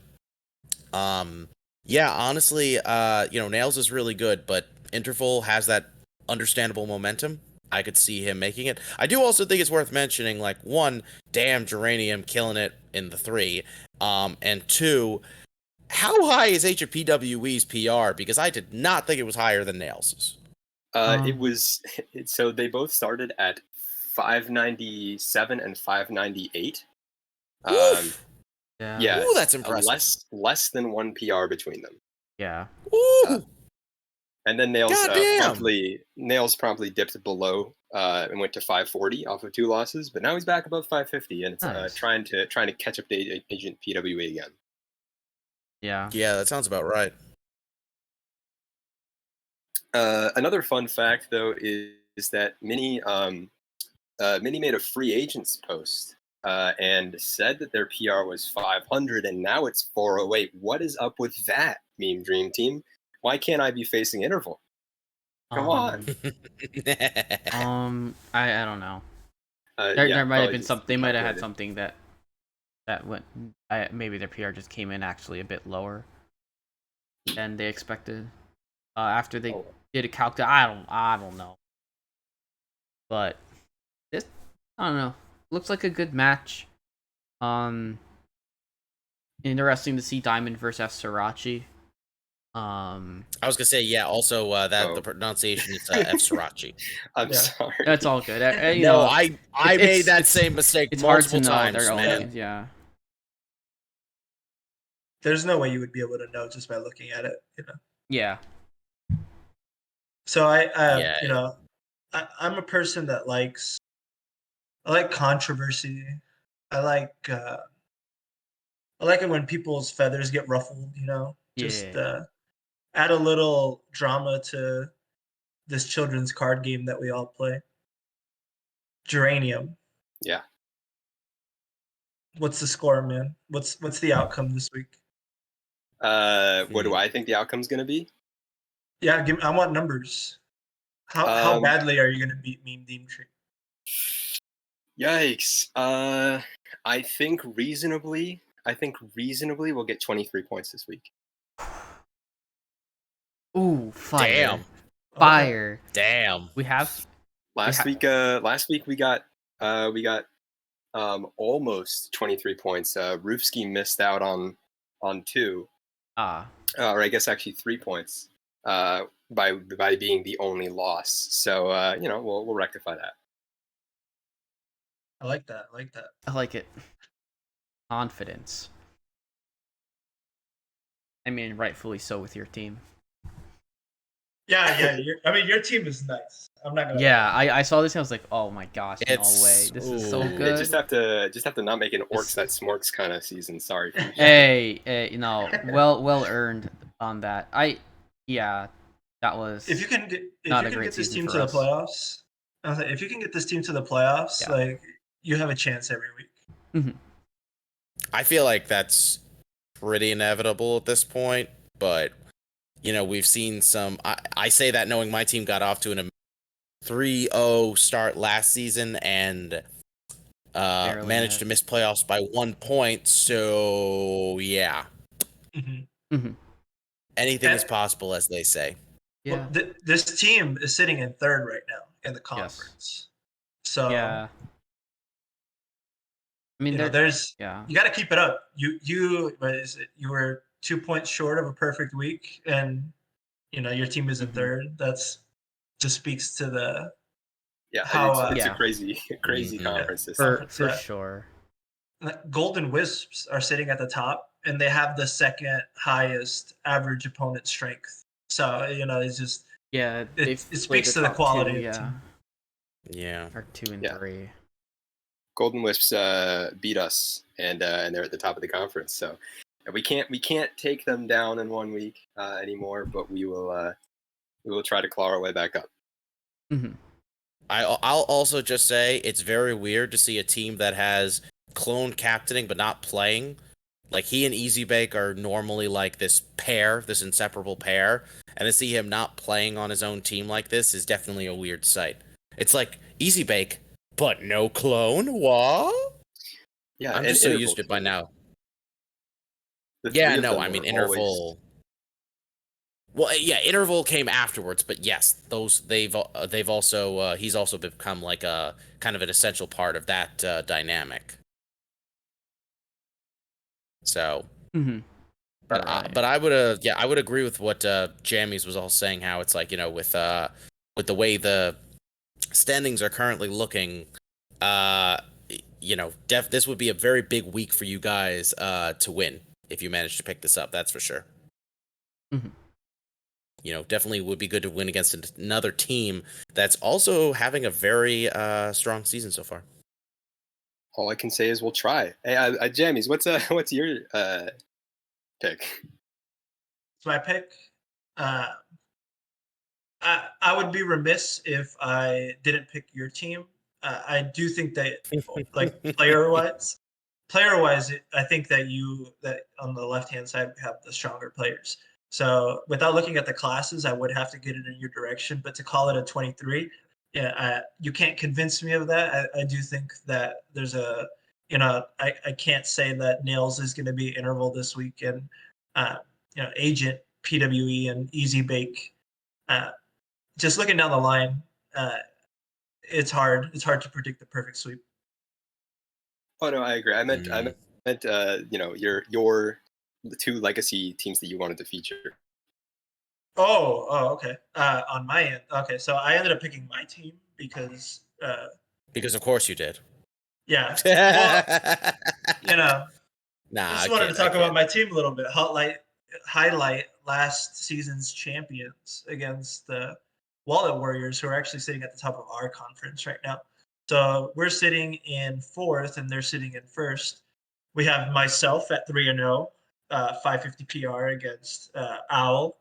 yeah, honestly, Nails is really good, but Interval has that understandable momentum. I could see him making it. I do also think it's worth mentioning, like, one, damn, Geranium killing it in the 3, and two, how high is HPWE's PR? Because I did not think it was higher than Nails's. It was so they both started at 597 and 598. Oof. Yeah, Ooh, that's impressive. Less than 1 PR between them. Yeah. Ooh. And then Nails Goddamn. promptly dipped below and went to 540 off of 2 losses, but now he's back above 550 and it's Nice. trying to catch up to Agent PWE again. Yeah. Yeah, that sounds about right. Another fun fact though is that Mini made a free agents post and said that their PR was 500 and now it's 408. What is up with that, Meme Dream Team? Why can't I be facing Interval? Come on. I don't know. Yeah, There might have probably been just something. They might have had calculated. something that went. Maybe their PR just came in actually a bit lower than they expected. After they Oh. did a calc, I don't know. But this, I don't know. Looks like a good match. Interesting to see Diamond versus Srirachi. I was gonna say, yeah. Also, that the Oh. pronunciation is F Srirachi. I'm Yeah. sorry. That's all good. You No, know, I made that same mistake It's hard multiple to know times, their own man. names. Yeah. There's no way you would be able to know just by looking at it. Yeah. So Yeah. I'm a person that I like controversy. I like I like it when people's feathers get ruffled. Just Yeah. add a little drama to this children's card game that we all play. Geranium. Yeah. What's the score, man? What's the outcome this week? What do I think the outcome's going to be? Yeah, I want numbers. How Um, badly are you gonna beat Meme Dream Tree? Yikes. I think reasonably we'll get 23 points this week. Ooh, fire. Damn. Fire. Damn. We have Last week we got almost 23 points. Roofski missed out on 2. Or I guess actually 3 points. By being the only loss. So we'll rectify that. I like that. I like that. I like it. Confidence. I mean, rightfully so with your team. Yeah. Your team is nice. I'm not gonna. Yeah, I saw this and I was like, oh my gosh, no way. It's This is so ooh. good. Just have to not make an Orcs that Smorks kind of season. Sorry. Hey, well earned on that. That was If you can get this season team for to the us. playoffs, I was like, if you can get this team to the playoffs, Yeah. like you have a chance every week. I feel like that's pretty inevitable at this point, but we've seen some. I say that knowing my team got off to an 3-0 start last season and managed to miss playoffs by 1 point. So yeah, anything is possible, as they say. Yeah. Well, this team is sitting in third right now in the conference. So yeah. I mean, you got to keep it up. You were 2 points short of a perfect week, and your team is in third. That's just speaks to Yeah, how it's Yeah. a crazy Mhm. conference this For conference, for yeah. sure. Golden Wisps are sitting at the top, and they have the second highest average opponent strength. So it's just Yeah, they've it played speaks the to the top two. quality of Yeah, team. Yeah. or 2 and Yeah. 3. Golden Wisps beat us, and they're at the top of the conference. So we can't take them down in 1 week anymore, but we will try to claw our way back up. Mm-hmm. I'll also just say it's very weird to see a team that has clone captaining but not playing. Like, he and Easy Bake are normally like this pair, this inseparable pair, and to see him not playing on his own team like this is definitely a weird sight. It's like Easy Bake, but no clone. What? Yeah, I'm and just so Interval used to it by too. now. The Yeah, three of no, them I mean were always Interval. Well, yeah, Interval came afterwards, but yes, they've also he's also become like a kind of an essential part of that dynamic. So, Mm-hmm. but I would I would agree with what Jammies was all saying, how it's like, with the way the standings are currently looking, uh this would be a very big week for you guys to win if you manage to pick this up. That's for sure. Mm-hmm. Definitely would be good to win against another team that's also having a very strong season so far. all I can say is we'll try. Hey, Jammies, what's your pick? So my pick, uh, I would be remiss if I didn't pick your team. I do think that, like player wise, I think that that on the left hand side have the stronger players. So without looking at the classes, I would have to get it in your direction. But to call it a 23, yeah, you can't convince me of that. I do think that there's I can't say that Nails is going to be interval this week, and uh, Agent, PWE, and Easy Bake. Uh, just looking down the line, uh, it's hard. It's hard to predict the perfect sweep. Oh no, I agree. I meant Mm. your the two legacy teams that you wanted to feature. Okay. On my end, okay. So I ended up picking my team because, Because of course you did. yeah. Well, Nah, I I just wanted to kid. I talk about kid. my team a little bit. Highlight last season's champions against the Wallet Warriors, who are actually sitting at the top of our conference right now. So we're sitting in fourth, and they're sitting in first. We have myself at 3-0, 550 PR against Owl.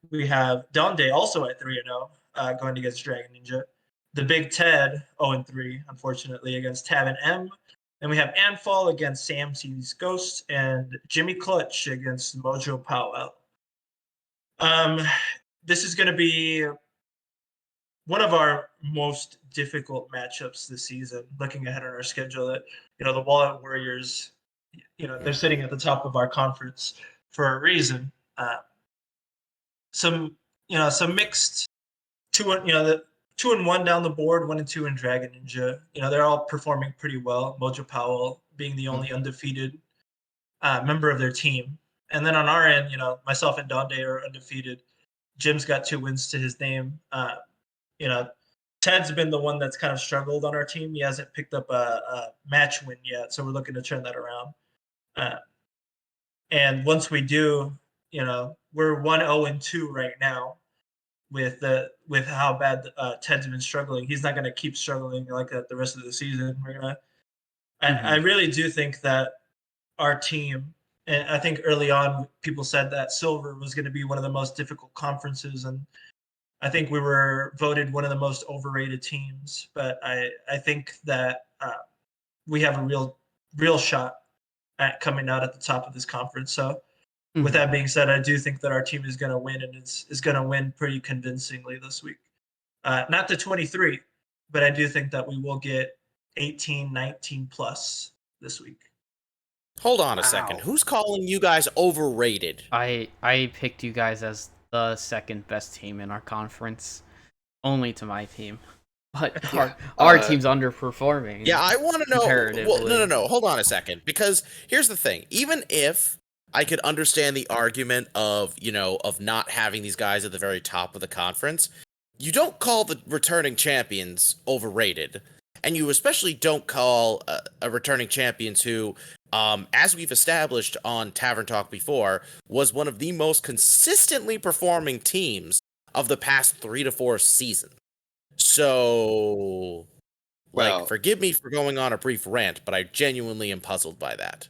We have Donde also at 3-0, going against Dragon Ninja. The Big Ted 0-3, unfortunately, against Tavern M. And we have Anfall against Sam C's Ghost and Jimmy Clutch against Mojo Powell. This is going to be one of our most difficult matchups this season. Looking ahead on our schedule, that the Wallet Warriors, they're sitting at the top of our conference for a reason. Some mixed the 2-1 down the board, 1-2 in Dragon Ninja. They're all performing pretty well. Mojo Powell being the only undefeated member of their team. And then on our end, myself and Donde are undefeated. Jim's got 2 wins to his name. You know, Ted's been the one that's kind of struggled on our team. He hasn't picked up a match win yet, so we're looking to turn that around. And once we do, we're 1-0-2 right now with how bad Ted's been struggling. He's not going to keep struggling like that the rest of the season. I really do think that our team, and I think early on people said that Silver was going to be one of the most difficult conferences, and I think we were voted one of the most overrated teams. But I think that we have a real shot at coming out at the top of this conference. So with that being said, I do think that our team is going to win, and is going to win pretty convincingly this week. Not the 23, but I do think that we will get 18, 19 plus this week. Hold on a second. Who's calling you guys overrated? I picked you guys as the second best team in our conference, only to my team. But our team's underperforming. Yeah, I want to know. Comparatively. Well, no. Hold on a second, because here's the thing. Even if I could understand the argument of not having these guys at the very top of the conference, you don't call the returning champions overrated, and you especially don't call a returning champions who, as we've established on Tavern Talk before, was one of the most consistently performing teams of the past 3 to 4 seasons. So, Well, forgive me for going on a brief rant, but I genuinely am puzzled by that.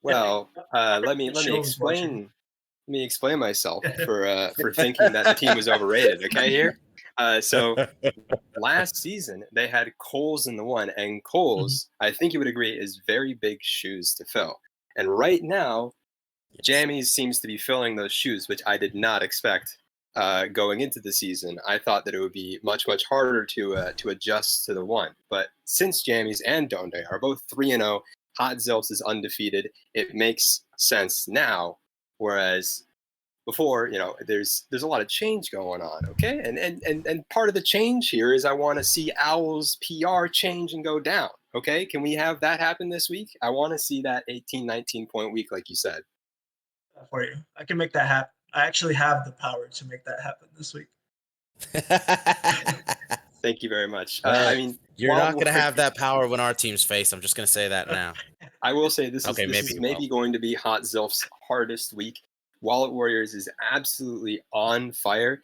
well, let me Shows watching. let me explain myself for thinking that the team was overrated. Okay, here. So last season they had Coles in the one, and Coles, I think you would agree, is very big shoes to fill. And right now, Jammies seems to be filling those shoes, which I did not expect going into the season. I thought that it would be much harder to adjust to the one. But since Jammies and Donde are both 3-0, Hot Zilps is undefeated, it makes sense now. Whereas before, there's a lot of change going on, okay? And part of the change here is I want to see Owl's PR change and go down, okay? Can we have that happen this week? I want to see that 18, 19 point week, like you said. For you. I can make that happen. I actually have the power to make that happen this week. Thank you very much. You're not going to have that power when our team's face. I'm just going to say that now. I will say this Okay, is maybe going to be Hot Zilf's hardest week. Wallet Warriors is absolutely on fire.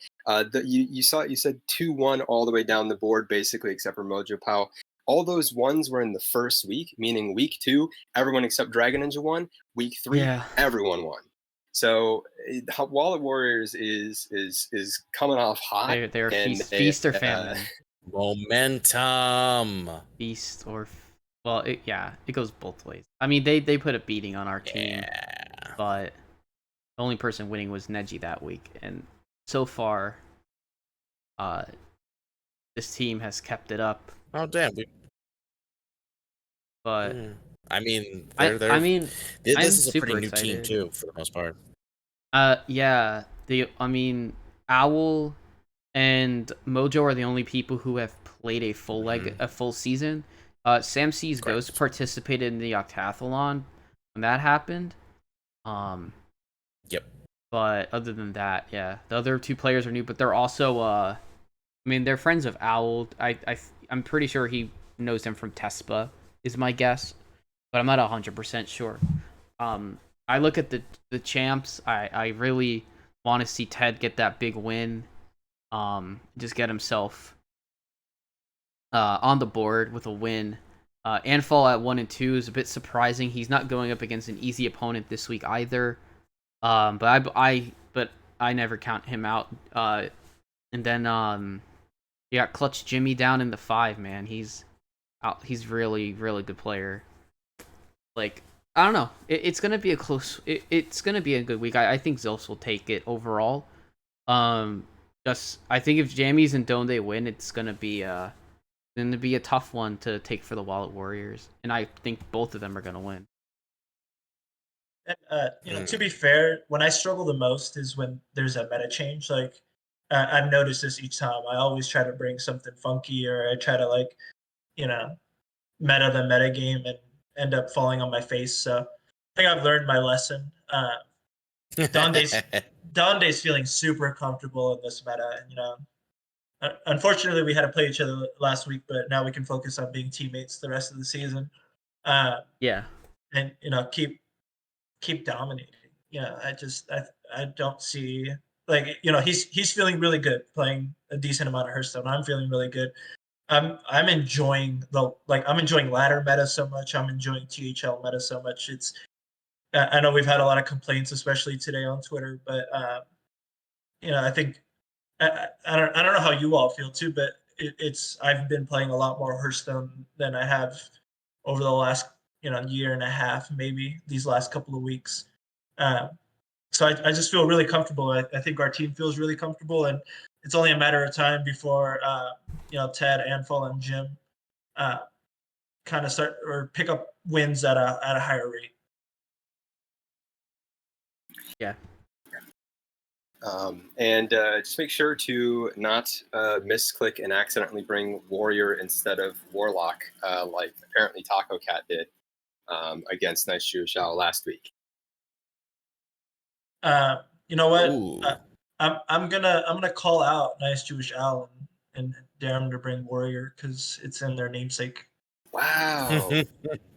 You said 2-1 all the way down the board, basically, except for Mojo Powell. All those ones were in the first week, meaning week 2, everyone except Dragon Ninja won. Week 3, everyone won. So Wallet Warriors is coming off hot. They're feast or famine. Momentum. Feast or it goes both ways. I mean, they put a beating on our team, but the only person winning was Neji that week, and so far, this team has kept it up. Oh damn! But I mean, this is a pretty new team too, for the most part. Owl and Mojo are the only people who have played a full season. Sam C's Ghost participated in the Octathlon when that happened. Yep. But other than that, the other 2 players are new, but they're also they're friends of Owl. I'm pretty sure he knows them from Tespa, is my guess, but I'm not 100% sure. I look at the champs. I really want to see Ted get that big win. Just get himself on the board with a win. Anfall at 1 and 2 is a bit surprising. He's not going up against an easy opponent this week either. But I never count him out. And then you got Clutch Jimmy down in the 5, man. He's really good player. Like, I don't know. It's gonna be a close. It's gonna be a good week. I think Zilfs will take it overall. I think if Jammies and Donde win, it's gonna be a tough one to take for the Wallet Warriors, and I think both of them are gonna win. And, to be fair, when I struggle the most is when there's a meta change. Like, I've noticed this each time. I always try to bring something funky, or I try to meta the meta game and end up falling on my face. So I think I've learned my lesson. Donde's feeling super comfortable in this meta, and unfortunately we had to play each other last week, but now we can focus on being teammates the rest of the season. And keep dominating. I don't see he's feeling really good playing a decent amount of Hearthstone. I'm feeling really good. I'm enjoying ladder meta so much. I'm enjoying THL meta so much. I know we've had a lot of complaints, especially today on Twitter, but I think I don't know how you all feel too, but I've been playing a lot more Hearthstone than I have over the last year and a half, maybe these last couple of weeks. So I just feel really comfortable. I think our team feels really comfortable, and it's only a matter of time before Ted, Anfall, and Jim kind of start or pick up wins at a higher rate. Yeah. And just make sure to not misclick and accidentally bring Warrior instead of Warlock, like apparently Taco Cat did against Nice Jewish Owl last week. You know what? I'm gonna call out Nice Jewish Owl and dare them to bring Warrior because it's in their namesake. Wow. I don't know if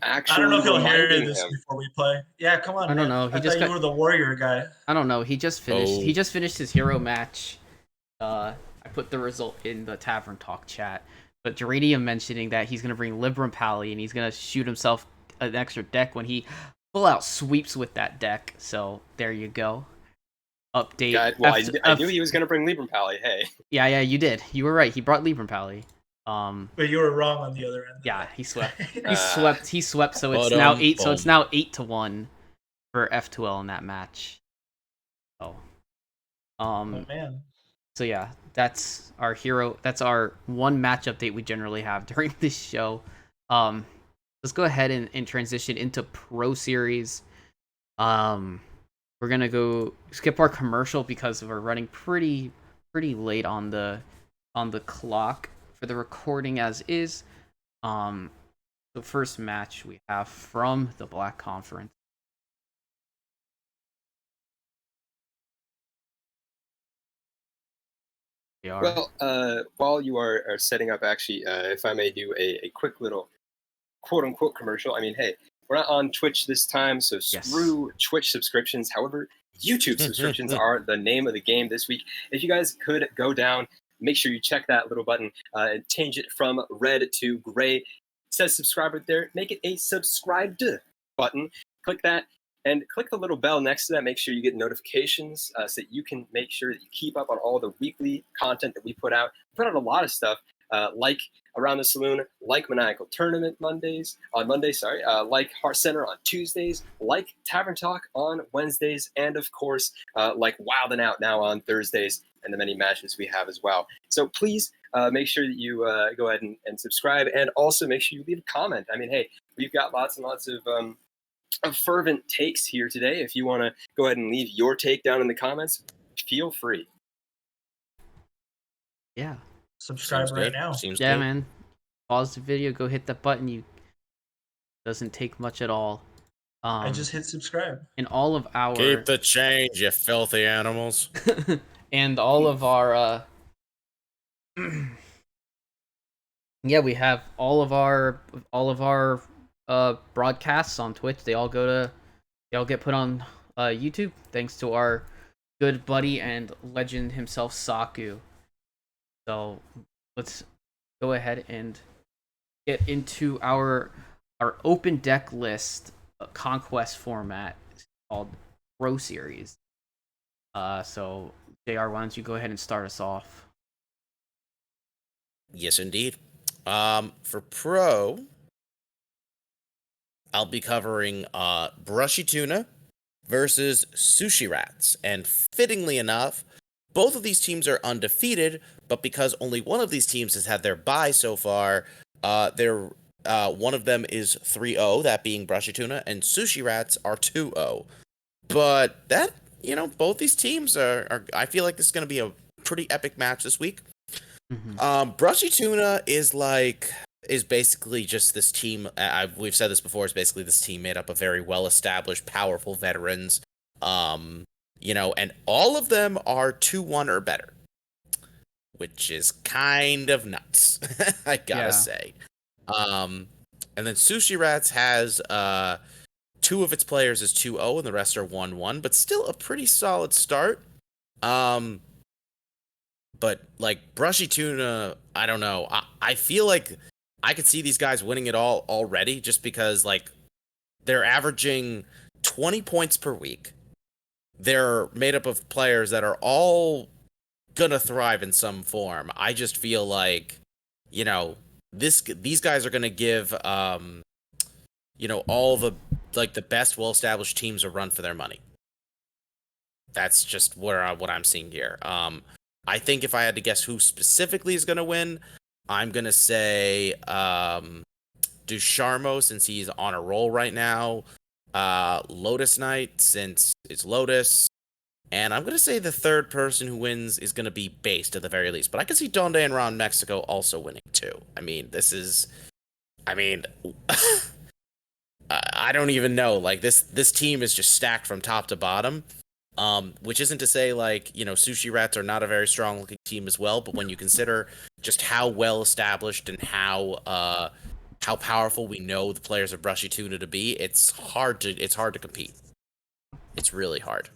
Actually he'll hear reminding this him. before we play. Yeah, come on, I don't man. know, he I just thought you got- were the Warrior guy. I don't know. He just finished. Oh. He just finished his hero match. I put the result in the Tavern Talk chat. But Geranium mentioning that he's gonna bring Libram Pally and he's gonna shoot himself an extra deck when he full out sweeps with that deck. So there you go. Update. God, well, I knew he was going to bring Libram Pally. Hey. Yeah, you did. You were right. He brought Libram Pally. But you were wrong on the other end. Yeah, he swept. Uh, He swept. So it's But, now 8. So it's boom. now 8-1 for F2L in that match. Oh. Oh, man. So yeah, that's our hero. That's our one match update we generally have during this show. Let's go ahead and transition into Pro Series. We're gonna go skip our commercial because we're running pretty late on the clock for the recording as is. The first match we have from the Black Conference. Well, while you are setting up, actually, if I may do a quick little quote-unquote commercial. I mean, hey, we're not on Twitch this time, so screw Twitch subscriptions. However, YouTube subscriptions are the name of the game this week. If you guys could go down, make sure you check that little button and change it from red to gray. It says subscribe right there. Make it a subscribed button. Click that. And click the little bell next to that. Make sure you get notifications so that you can make sure that you keep up on all the weekly content that we put out. We put out a lot of stuff like Around the Saloon, like Maniacal Tournament like Heart Center on Tuesdays, like Tavern Talk on Wednesdays, and of course, like Wild and Out now on Thursdays, and the many matches we have as well. So please make sure that you go ahead and subscribe, and also make sure you leave a comment. I mean, hey, we've got lots and lots of fervent takes here today. If you want to go ahead and leave your take down in the comments, feel free. Yeah. Subscribe Seems right good. now. Seems Yeah, good. man. Pause the video, go hit that button. Doesn't take much at all. I just hit subscribe. In all of our Keep the change, you filthy animals. and all of our yeah, we have all of our broadcasts on Twitch. They all get put on YouTube thanks to our good buddy and legend himself, Saku. So let's go ahead and get into our open deck list conquest format called Pro Series. So JR, why don't you go ahead and start us off? Yes, indeed. For Pro, I'll be covering Brushy Tuna versus Sushi Rats. And fittingly enough, both of these teams are undefeated, but because only one of these teams has had their bye so far, one of them is 3-0, that being Brushy Tuna, and Sushi Rats are 2-0. But that, both these teams are I feel like this is going to be a pretty epic match this week. Mm-hmm. Brushy Tuna is basically just this team. We've said this before. It's basically this team made up of very well-established, powerful veterans. And all of them are 2-1 or better, which is kind of nuts. I gotta say. And then Sushi Rats has 2 of its players is 2-0 and the rest are 1-1, but still a pretty solid start. But like Brushy Tuna, I don't know. I feel like I could see these guys winning it all already just because like they're averaging 20 points per week. They're made up of players that are all gonna thrive in some form. I just feel like, these guys are gonna give all the the best well-established teams a run for their money. That's just what I'm seeing here. I think if I had to guess who specifically is gonna win, I'm gonna say Ducharmo, since he's on a roll right now. Lotus Knight, since it's Lotus. And I'm going to say the third person who wins is going to be Based at the very least. But I can see Donde and Ron Mexico also winning too. I mean, I don't even know. Like, this team is just stacked from top to bottom. Which isn't to say, Sushi Rats are not a very strong looking team as well. But when you consider, just how well established and how powerful we know the players of Brushy Tuna to be, it's hard to compete. It's really hard.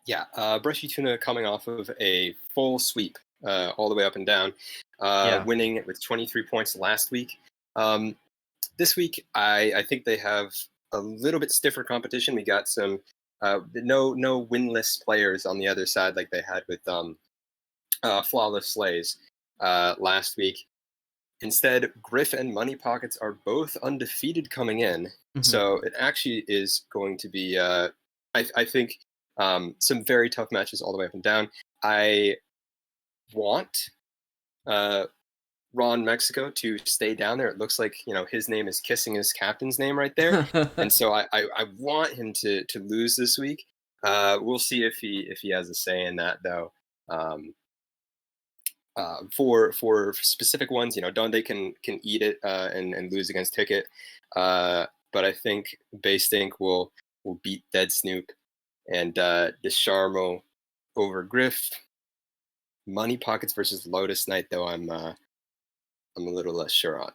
Yeah, Brushy Tuna coming off of a full sweep all the way up and down, winning with 23 points last week. This week, I think they have a little bit stiffer competition. We got some no winless players on the other side like they had with Flawless Slays last week. Instead, Griff and Money Pockets are both undefeated coming in. Mm-hmm. So it actually is going to be, I think, some very tough matches all the way up and down. I want Ron Mexico to stay down there. It looks like, his name is kissing his captain's name right there. And so I want him to lose this week. We'll see if he has a say in that, though. For specific ones, Donde can eat it and lose against Ticket, but I think Baystink will beat Dead Snoop, and Desharmo over Griff. Money Pockets versus Lotus Knight, though, I'm a little less sure on.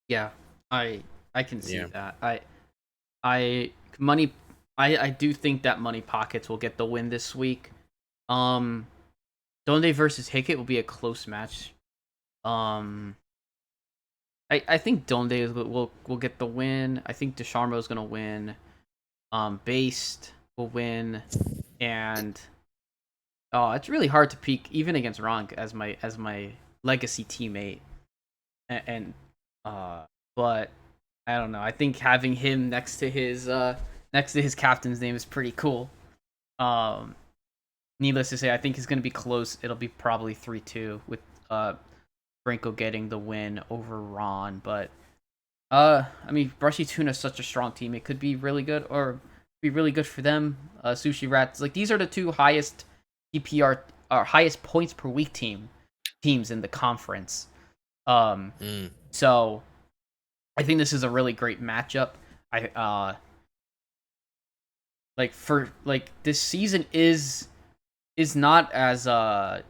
Yeah, I can see that. I do think that Money Pockets will get the win this week. Donde versus Hickett will be a close match. I think Donde will get the win. I think Desharmo is gonna win. Based will win, and it's really hard to peak even against Ronk as my legacy teammate, but I don't know. I think having him next to his captain's name is pretty cool. Needless to say, I think it's going to be close. It'll be probably 3-2 with Brinko getting the win over Ron. But Brushy Tuna is such a strong team. It could be really good or be really good for them. Sushi Rats, these are the two highest PPR or highest points per week teams in the conference. So I think this is a really great matchup. This season is not as not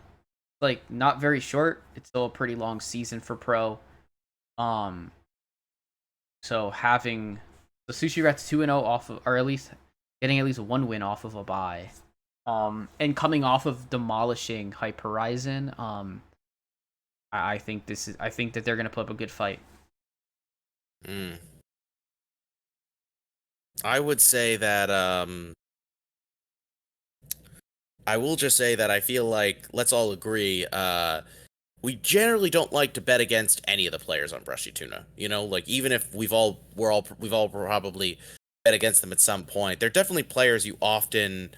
very short. It's still a pretty long season for pro. So having the Sushi Rats 2-0 off of, or at least getting at least one win off of a bye, and coming off of demolishing Hype Horizon, I think that they're gonna put up a good fight. I would say that I will just say that I feel like, let's all agree, we generally don't like to bet against any of the players on Brushy Tuna. Even if we've all probably bet against them at some point, they're definitely players you often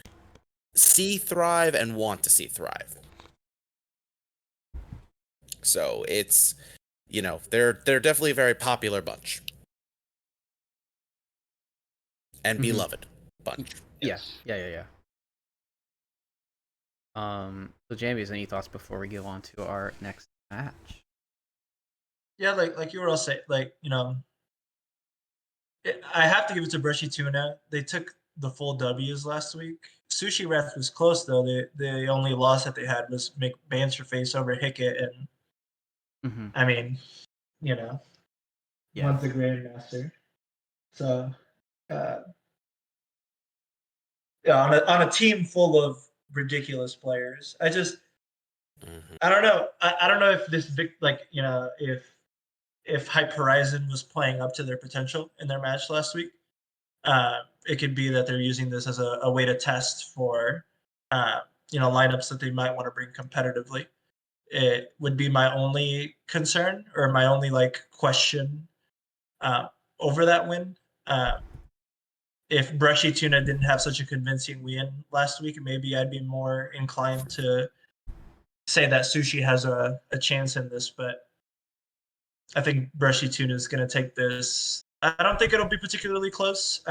see thrive and want to see thrive. So it's, they're definitely a very popular bunch. And beloved bunch. Yes. Yeah. So Jamie, is any thoughts before we go on to our next match? Yeah, like you were all saying, I have to give it to Brushy Tuna. They took the full W's last week. Sushi Rats was close though. The only loss that they had was make Banter face over Hickett, and one's a grandmaster. So on a team full of ridiculous players, I don't know. I don't know if this if Hype Horizon was playing up to their potential in their match last week. It could be that they're using this as a way to test for lineups that they might want to bring competitively. It would be my only concern or my only question over that win. If Brushy Tuna didn't have such a convincing win last week, maybe I'd be more inclined to say that Sushi has a chance in this, but I think Brushy Tuna is going to take this. I don't think it'll be particularly close.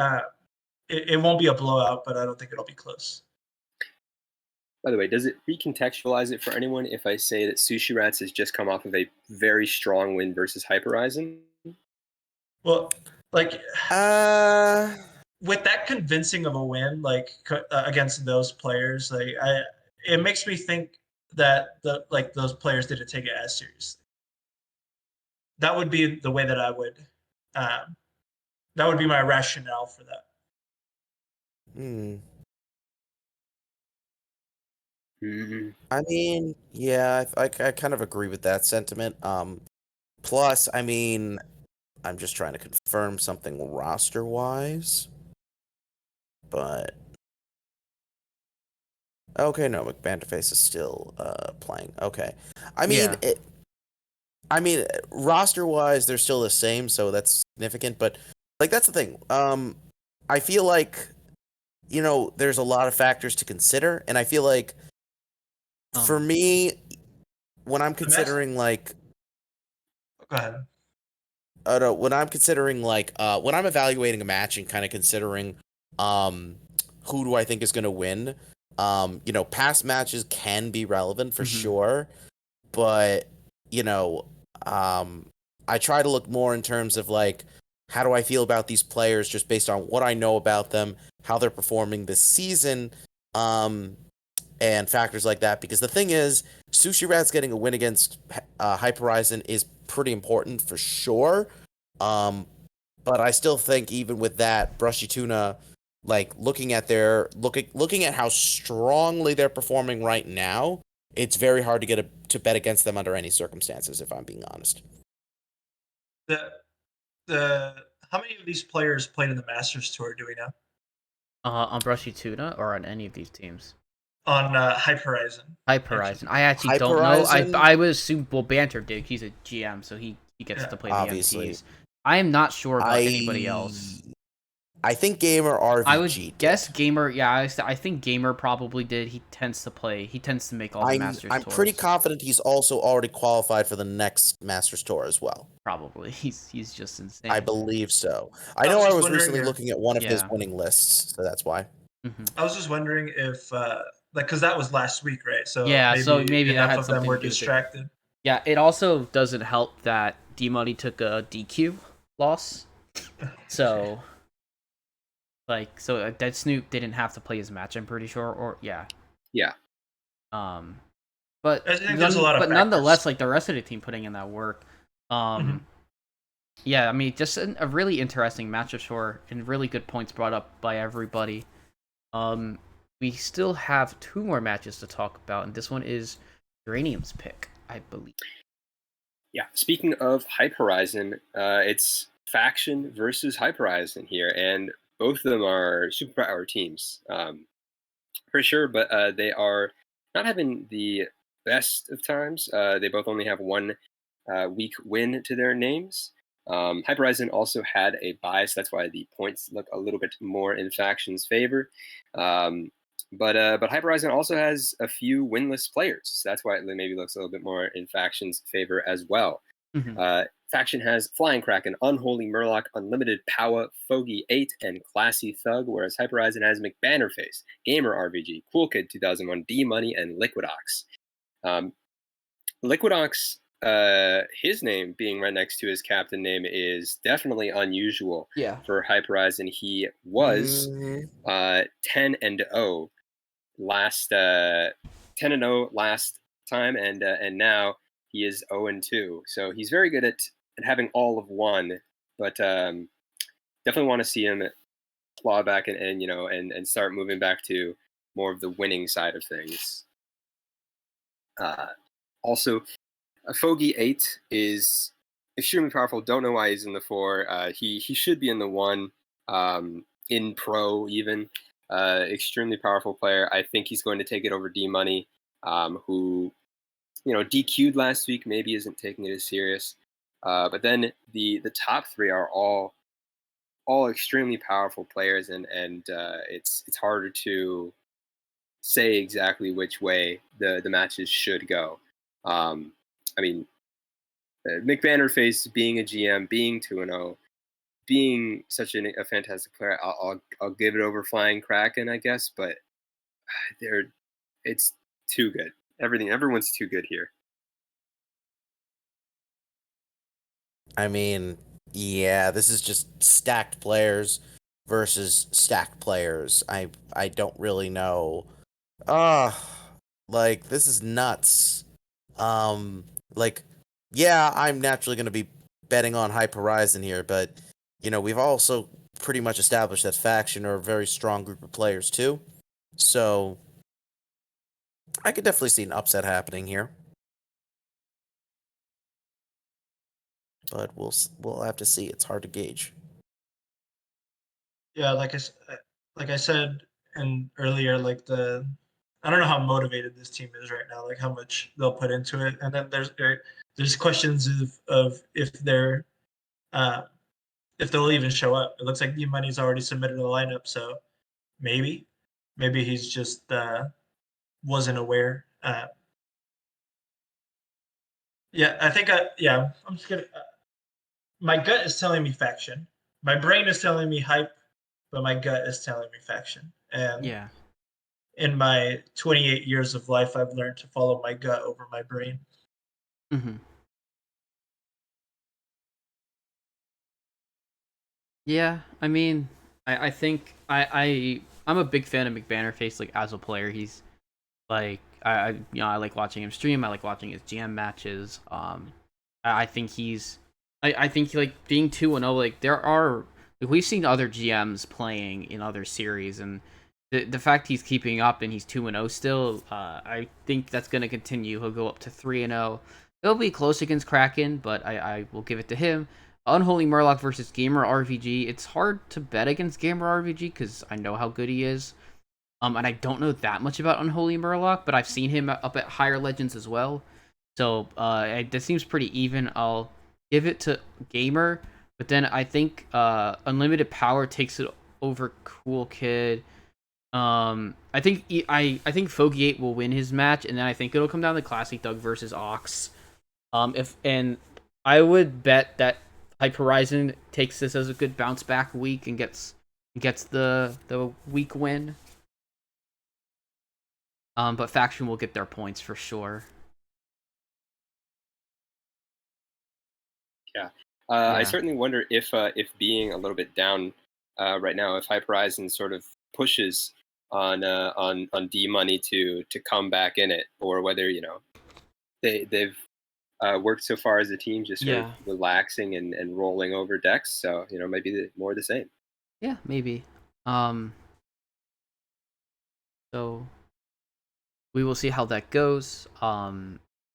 It won't be a blowout, but I don't think it'll be close. By the way, does it recontextualize it for anyone if I say that Sushi Rats has just come off of a very strong win versus Hype Horizon? Well, with that convincing of a win, against those players, it makes me think that those players didn't take it as seriously. That would be the way that I would. Um, that would be my rationale for that. Hmm. Mhm. I mean, yeah, I kind of agree with that sentiment. Plus, I mean, I'm just trying to confirm something roster-wise, but okay, no, McBanderface is still playing. Okay, I mean, Yeah. roster-wise, they're still the same, so that's significant. But like, that's the thing. I feel like there's a lot of factors to consider, and I feel like for me, when I'm The Masters. considering like Go ahead. no, when I'm considering when I'm evaluating a match and kind of considering who do I think is going to win, past matches can be relevant for Mhm. sure, but you know, I try to look more in terms of like how do I feel about these players just based on what I know about them, how they're performing this season, and factors like that. Because the thing is, Sushi Rat's getting a win against Hyper Horizon is pretty important for sure. Um, but I still think even with that, Brushy Tuna, like looking at how strongly they're performing right now, it's very hard to bet against them under any circumstances, if I'm being honest. The the How many of these players played in the Masters Tour? Do we know? On Brushy Tuna or on any of these teams? On Hype Horizon. Hype In Horizon. I actually Hyper don't know. Horizon, I would assume Banter did. He's a GM, so he gets Yeah. to play the obviously. MTs. I am not sure about anybody I else. I think Gamer I would RVG guess did. Gamer. Yeah, I think Gamer probably did. He tends to play. He tends to make all the Masters I'm tours. pretty confident he's also already qualified for the next Masters Tour as well. Probably. He's just insane. I believe so. I I know was I just was wondering recently if- looking at one of his Yeah. winning lists, so that's why. I was just wondering if, because that was last week, right? So Yeah, maybe, so maybe that enough had of them something were to do with it. distracted. Yeah, it also doesn't help that D Money took a DQ loss. So Dead Snoop didn't have to play his match, I'm pretty sure, or yeah. Yeah. But I think there's a lot of nonetheless, factors. like the rest of the team putting in that work. Mhm. Yeah, I mean, just a really interesting matchup, sure, and really good points brought up by everybody. We still have 2 more matches to talk about, and this one is Uranium's pick, I believe. Yeah. Speaking of Hype Horizon, it's Faction versus Hype Horizon here, and both of them are superpower teams, for sure. But they are not having the best of times. They both only have one weak win to their names. Hype Horizon also had a bias, that's why the points look a little bit more in Faction's favor. But Hype Horizon also has a few winless players, so that's why it maybe looks a little bit more in Faction's favor as well. Faction has Flying Kraken, Unholy Murloc, Unlimited Power, Fogey 8, and Classy Thug, whereas Hyper Horizon has McBannerface, Gamer RVG, Cool Kid 2001, D Money, and Liquidox. Liquidox, his name being right next to his captain name is definitely unusual for Hyper Horizon. He was 10-0 last 10-0 last time, and now he is 0-2. So he's very good at having all of one, but definitely want to see him claw back and start moving back to more of the winning side of things. Also, Fogey 8 is extremely powerful. Don't know why he's in the 4. He should be in the 1, in pro even. Extremely powerful player. I think he's going to take it over D Money, who DQ'd last week. Maybe isn't taking it as serious. But then the top 3 are all extremely powerful players, and it's harder to say exactly which way the matches should go. I mean, McBannerface being a GM, being 2-0, being such a fantastic player, I'll give it over Flying Kraken, I guess. But it's too good. Everyone's too good here. I mean, yeah, this is just stacked players versus stacked players. I don't really know. Like, this is nuts. Like, yeah, I'm naturally going to be betting on Hype Horizon here, but, we've also pretty much established that Faction are a very strong group of players, too. So, I could definitely see an upset happening here. But we'll have to see. It's hard to gauge. Yeah, like I said earlier, I don't know how motivated this team is right now, like how much they'll put into it, and then there's questions of uh, if they'll even show up. It looks like D Money's already submitted a lineup, so maybe maybe he's just wasn't aware. Yeah, I'm just gonna. My gut is telling me Faction. My brain is telling me Hype, but my gut is telling me Faction. And Yeah. in my 28 years of life, I've learned to follow my gut over my brain. Mm-hmm. Yeah, I mean, I think I'm a big fan of McBannerface. Like as a player, he's like I like watching him stream. I like watching his GM matches. I think I think like being 2-0. Like there are like, we've seen other GMs playing in other series, and the fact he's keeping up and he's 2-0 still, I think that's gonna continue. He'll go up to 3-0. It'll be close against Kraken, but I will give it to him. Unholy Murloc versus Gamer RVG. It's hard to bet against Gamer RVG because I know how good he is. And I don't know that much about Unholy Murloc, but I've seen him up at higher legends as well. So this seems pretty even. I'll give it to Gamer, but then I think Unlimited Power takes it over Cool Kid. I think Fogiate will win his match, and then I think it'll come down to Classic Doug versus Ox. If and I would bet that Hype Horizon takes this as a good bounce back week and gets the week win. But Faction will get their points for sure. Yeah. Yeah. I certainly wonder if being a little bit down right now, if Hype Horizon sort of pushes on D Money to come back in it, or whether they've worked so far as a team, just sort of Yeah. relaxing and rolling over decks. So maybe more the same. Yeah, maybe. So we will see how that goes.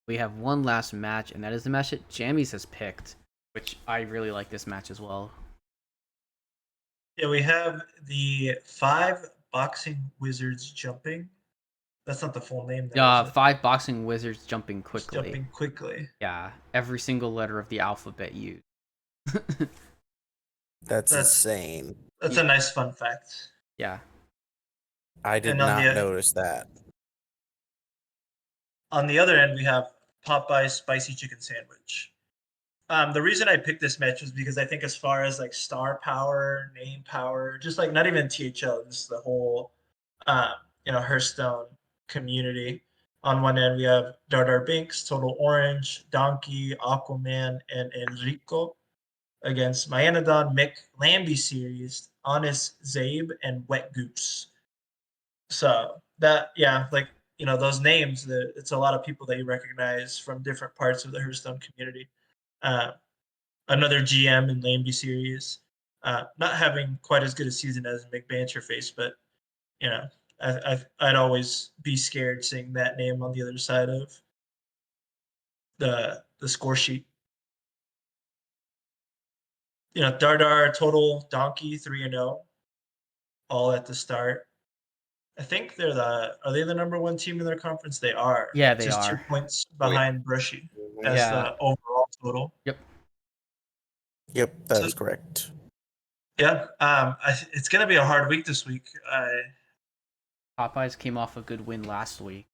We have one last match, and that is the match that Jammies has picked, which I really like this match as well. Yeah, we have the 5 boxing wizards jumping. That's not the full name, though, is it? 5 boxing wizards jumping Just quickly. jumping quickly. Yeah, every single letter of the alphabet used. That's That's insane. that's a nice fun fact. Yeah. I did And not notice that. on the other end, we have Popeye's spicy chicken sandwich. The reason I picked this match was because I think as far as like star power, name power, just like not even THL, just the whole uh, Hearthstone community. On one end, we have Dardar Binks, Total Orange, Donkey, Aquaman, and Enrico against Myanodon, Mick, Lambie series, Honest Zabe, and Wet Goose. So that, yeah, like, those names, it's a lot of people that you recognize from different parts of the Hearthstone community. Uh, Another GM in Lambie series, not having quite as good a season as Mick Banterface, but you know, I'd always be scared seeing that name on the other side of the score sheet. Dardar total donkey 3-0, all at the start. I think are they the number one team in their conference? They are. Yeah, they Just 2 are. points Oh, yeah. behind Brushy as Yeah. the overall total. Yep. Yep, that So- is correct. Yeah, it's gonna be a hard week this week. Popeyes came off a good win last week.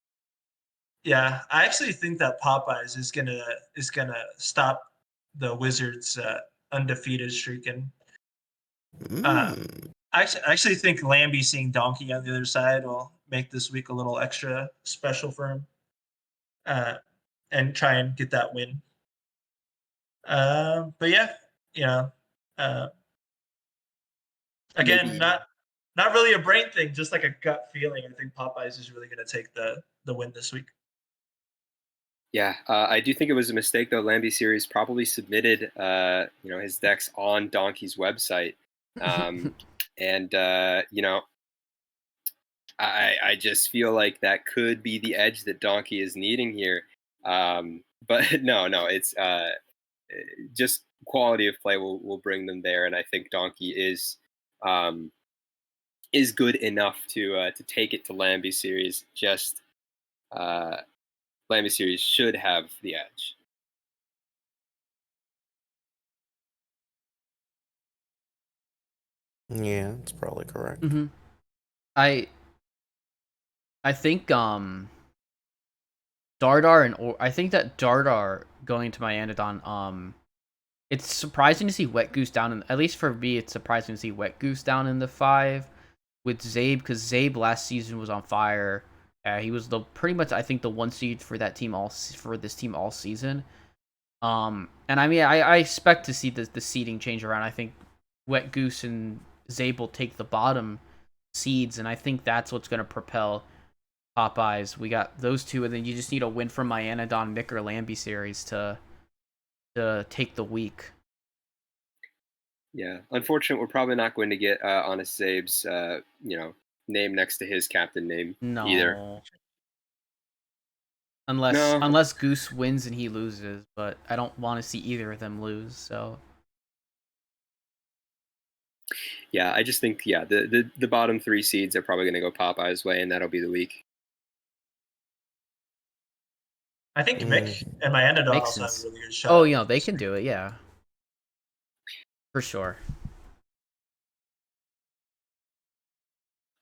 Yeah, I actually think that Popeyes is gonna stop the Wizards' undefeated streak, and Mm. I actually think Lambie seeing Donkey on the other side will make this week a little extra special for him, and try and get that win. But yeah, you know, uh, again, Maybe- not really a brain thing, just like a gut feeling. I think Popeyes is really going to take the win this week. Yeah, I do think it was a mistake though. Lambie Series probably submitted, his decks on Donkey's website, and I just feel like that could be the edge that Donkey is needing here. But no, it's just quality of play will bring them there, and I think Donkey is good enough to take it to Lambie Series. Just Lambie Series should have the edge. Yeah, that's probably correct. Mm-hmm. I think Dardar I think that Dardar going to my Anodon, it's surprising to see Wet Goose down in, at least for me, it's surprising to see Wet Goose down in the 5 with Zabe, because Zabe last season was on fire. He was pretty much, I think, the 1 seed for that team for this team all season. And I mean, I expect to see the seeding change around. I think Wet Goose and Zabe will take the bottom seeds, and I think that's what's going to propel Popeyes. We got those two, and then you just need a win from my Anodon, Nick, or Lambie series to take the week. Yeah, unfortunate. We're probably not going to get Honest Zabe's name next to his captain name either. Unless Goose wins and he loses, but I don't want to see either of them lose. So yeah, I just think the bottom 3 seeds are probably going to go Popeye's way, and that'll be the week. I think Mick and my Anodon Makes also sense. have a really good shot. Oh, they can do it, yeah. For sure.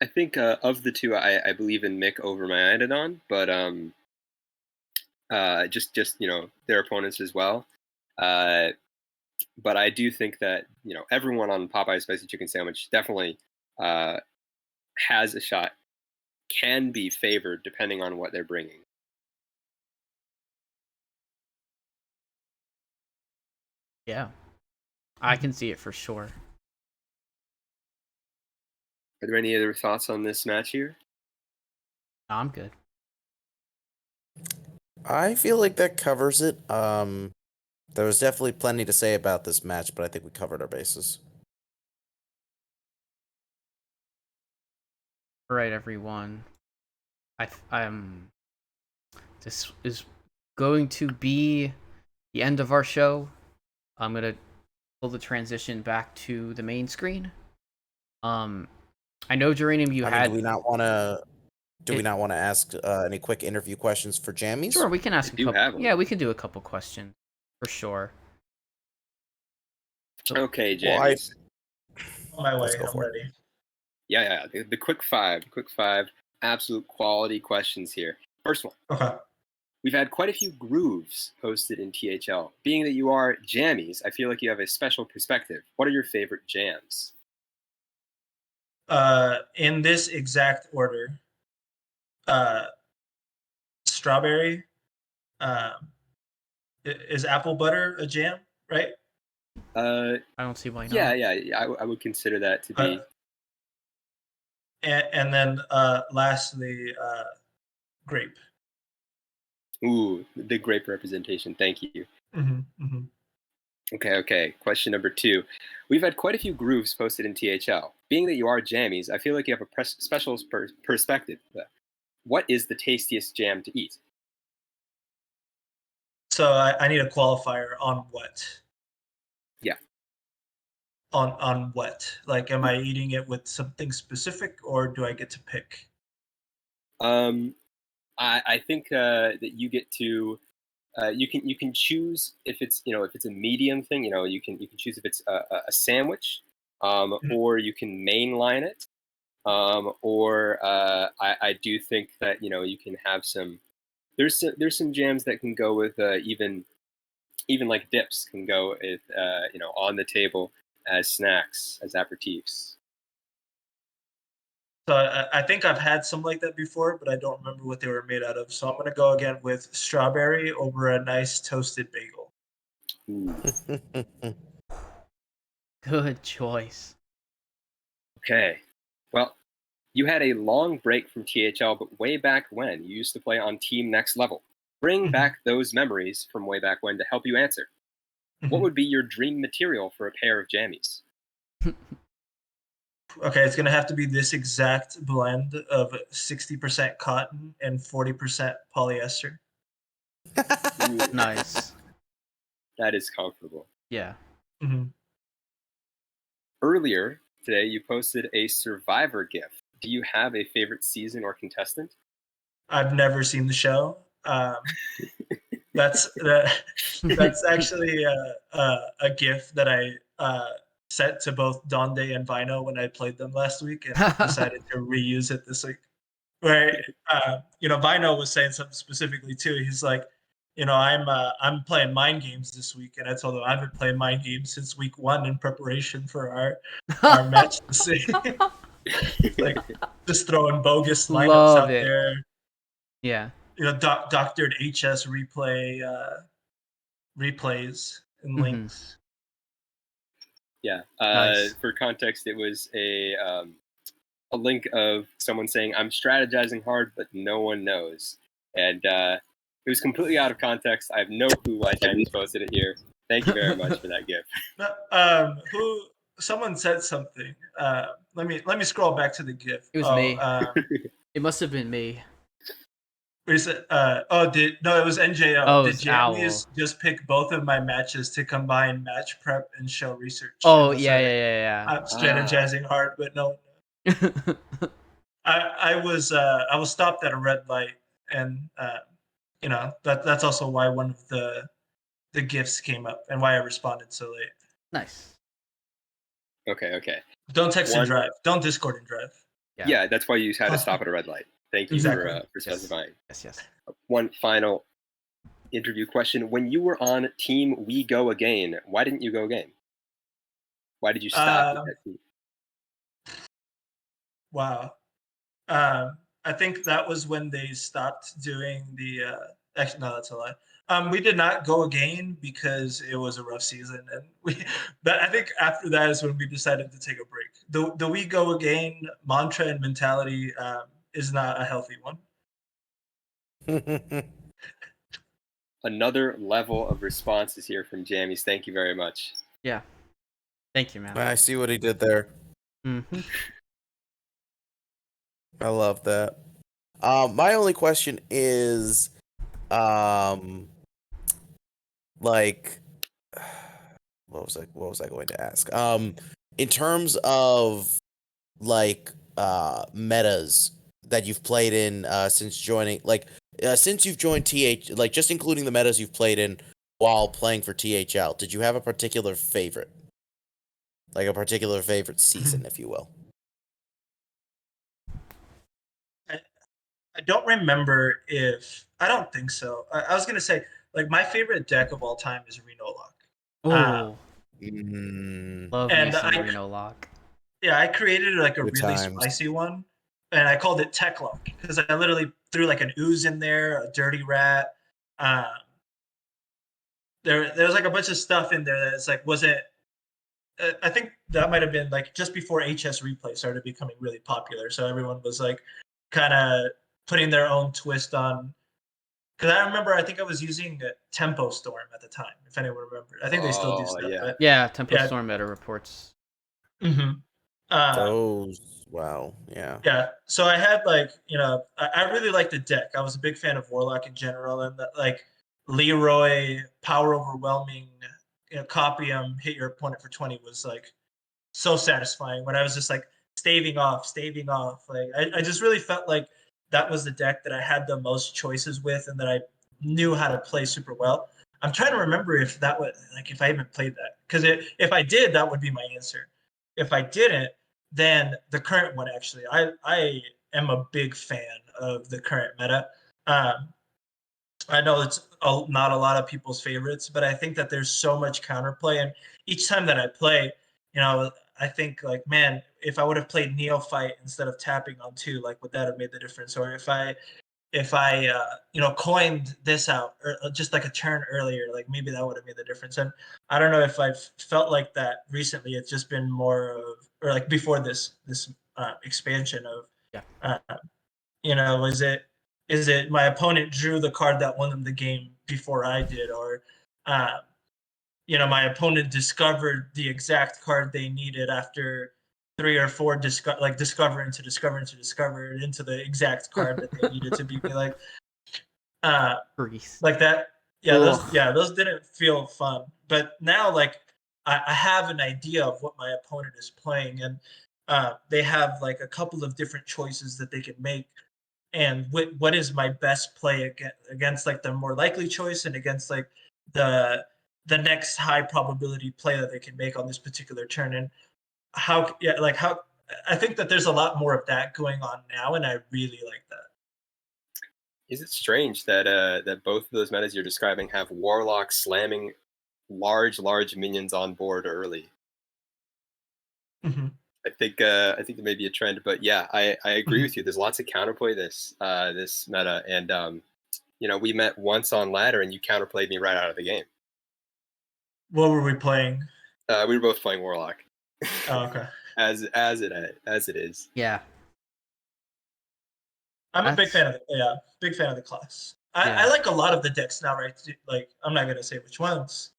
I think of the two, I believe in Mick over my Anodon, but just their opponents as well. But I do think that everyone on Popeye's Spicy Chicken Sandwich definitely has a shot, can be favored depending on what they're bringing. Yeah, I can see it for sure. Are there any other thoughts on this match here? No, I'm good. I feel like that covers it. There was definitely plenty to say about this match, but I think we covered our bases. All right, everyone. This is going to be the end of our show. I'm gonna pull the transition back to the main screen. I know, Geranium, Do we not want to? Do we not want to ask any quick interview questions for Jammies? Sure, we can ask a do couple. have them. Yeah, we can do a couple questions for sure. Okay, Jammies. On my way, Let's go I'm for it. ready. Yeah. The quick five, absolute quality questions here. First one. Okay. We've had quite a few grooves posted in THL. Being that you are Jammies, I feel like you have a special perspective. What are your favorite jams? In this exact order, strawberry. Is apple butter a jam? Right. I don't see why not. Yeah. I would consider that to be. And then lastly, grape. Ooh, the grape representation. Thank you. Mm-hmm. Okay. Question number 2. We've had quite a few grooves posted in THL. Being that you are Jammies, I feel like you have a special perspective. What is the tastiest jam to eat? So I need a qualifier on what? Yeah. On what? Like, am I eating it with something specific, or do I get to pick? I think that you get to you can choose if it's if it's a medium thing. You can choose if it's a sandwich, or you can mainline it, or I do think that you can have some. There's some jams that can go with even like dips can go with on the table as snacks, as aperitifs. So I think I've had some like that before, but I don't remember what they were made out of. So I'm gonna go again with strawberry over a nice toasted bagel. Ooh. Good choice. Okay. Well, you had a long break from THL, but way back when you used to play on Team Next Level. Bring Mhm. back those memories from way back when to help you answer. What Mhm. would be your dream material for a pair of jammies? Okay, it's gonna have to be this exact blend of 60% cotton and 40% polyester. Ooh, Nice. that is comfortable. Yeah. Mhm. Earlier today, you posted a Survivor GIF. Do you have a favorite season or contestant? I've never seen the show. That's that's actually a GIF that I sent to both Donde and Vino when I played them last week, and decided to reuse it this week. Where Vino was saying something specifically too. He's like, I'm playing mind games this week, and I told him I've been playing mind games since week one in preparation for our match this week. Like just throwing bogus lineups Love out it. there. Yeah. Doctored HS replays and Mhm. links. Yeah. Nice. For context, it was a link of someone saying, "I'm strategizing hard, but no one knows," and it was completely out of context. I have no clue why James posted it here. Thank you very much for that gift. Who someone said something. Let me scroll back to the GIF. It was me. It must have been me. It was NJO. Oh, it Did was Owl. Jammies just pick both of my matches to combine match prep and show research? Oh, And I yeah, said, yeah, I'm strategizing hard, but no. yeah, yeah. I was stopped at a red light, and that's also why one of the gifts came up and why I responded so late. Nice. Okay. Don't text and One, drive. Don't Discord and drive. yeah, that's why you had to stop at a red light. Thank you Exactly. for Yes. specifying. Yes. One final interview question: when you were on Team We Go Again, why didn't you go again? Why did you stop with Um, that team? wow. I think that was when they stopped doing the. Actually, no, that's a lie. We did not go again because it was a rough season, and I think after that is when we decided to take a break. The we go again mantra and mentality is not a healthy one. Another level of responses here from Jammies. Thank you very much. Yeah. Thank you, man. I see what he did there. Mm-hmm. I love that. My only question is, like, what was I going to ask? In terms of like metas that you've played in since joining, since you've joined like just including the metas you've played in while playing for THL, did you have a particular favorite? Like a particular favorite season, if you will. I don't remember if I don't think so. I was gonna say like my favorite deck of all time is Reno Lock. Uh, Oh, love me and some Reno Lock. I created like a Good really times. spicy one, and I called it Tech Lock because I literally threw like an ooze in there, a dirty rat. Um, there was like a bunch of stuff in there that's like wasn't. I think that might have been like just before HS Replay started becoming really popular, so everyone was like kind of putting their own twist on. Because I remember, I think I was using Tempo Storm at the time, if anyone remembers. I think they still do Oh stuff, yeah. but Yeah, Tempo yeah. Storm meta reports. hmm Uh, Those, wow, yeah. yeah. So I had like, I really liked the deck. I was a big fan of Warlock in general, and like Leroy power overwhelming, copy him, hit your opponent for 20 was like so satisfying when I was just like staving off. Like I just really felt like that was the deck that I had the most choices with and that I knew how to play super well. I'm trying to remember if that was like if I even played that because if I did, that would be my answer. If I didn't, then the current one actually. I am a big fan of the current meta. Um, I know it's not a lot of people's favorites, but I think that there's so much counterplay, and each time that I play, I think like, man, if I would have played Neophyte instead of tapping on two, like would that have made the difference? Or if I coined this out or just like a turn earlier, like maybe that would have made the difference. And I don't know if I've felt like that recently. It's just been more of, or like before this expansion of, Yeah. is it my opponent drew the card that won them the game before I did, or my opponent discovered the exact card they needed after 3 or 4 discover into the exact card that they needed to beat me, uh Grease. like that. Ugh. Those didn't feel fun. But now, like, I have an idea of what my opponent is playing, and they have like a couple of different choices that they can make, and what is my best play against like the more likely choice, and against like the next high probability play that they can make on this particular turn. And how I think that there's a lot more of that going on now, and I really like that. Is it strange that that both of those metas you're describing have Warlock slamming large minions on board early? Mm-hmm. I think there may be a trend, but yeah, I agree with you. There's lots of counterplay this meta, and we met once on ladder, and you counterplayed me right out of the game. What were we playing? We were both playing Warlock. Oh, okay. as it is. Yeah. I'm a big That's- fan of the class. I Yeah. like a lot of the decks now, right? Like, I'm not gonna say which ones,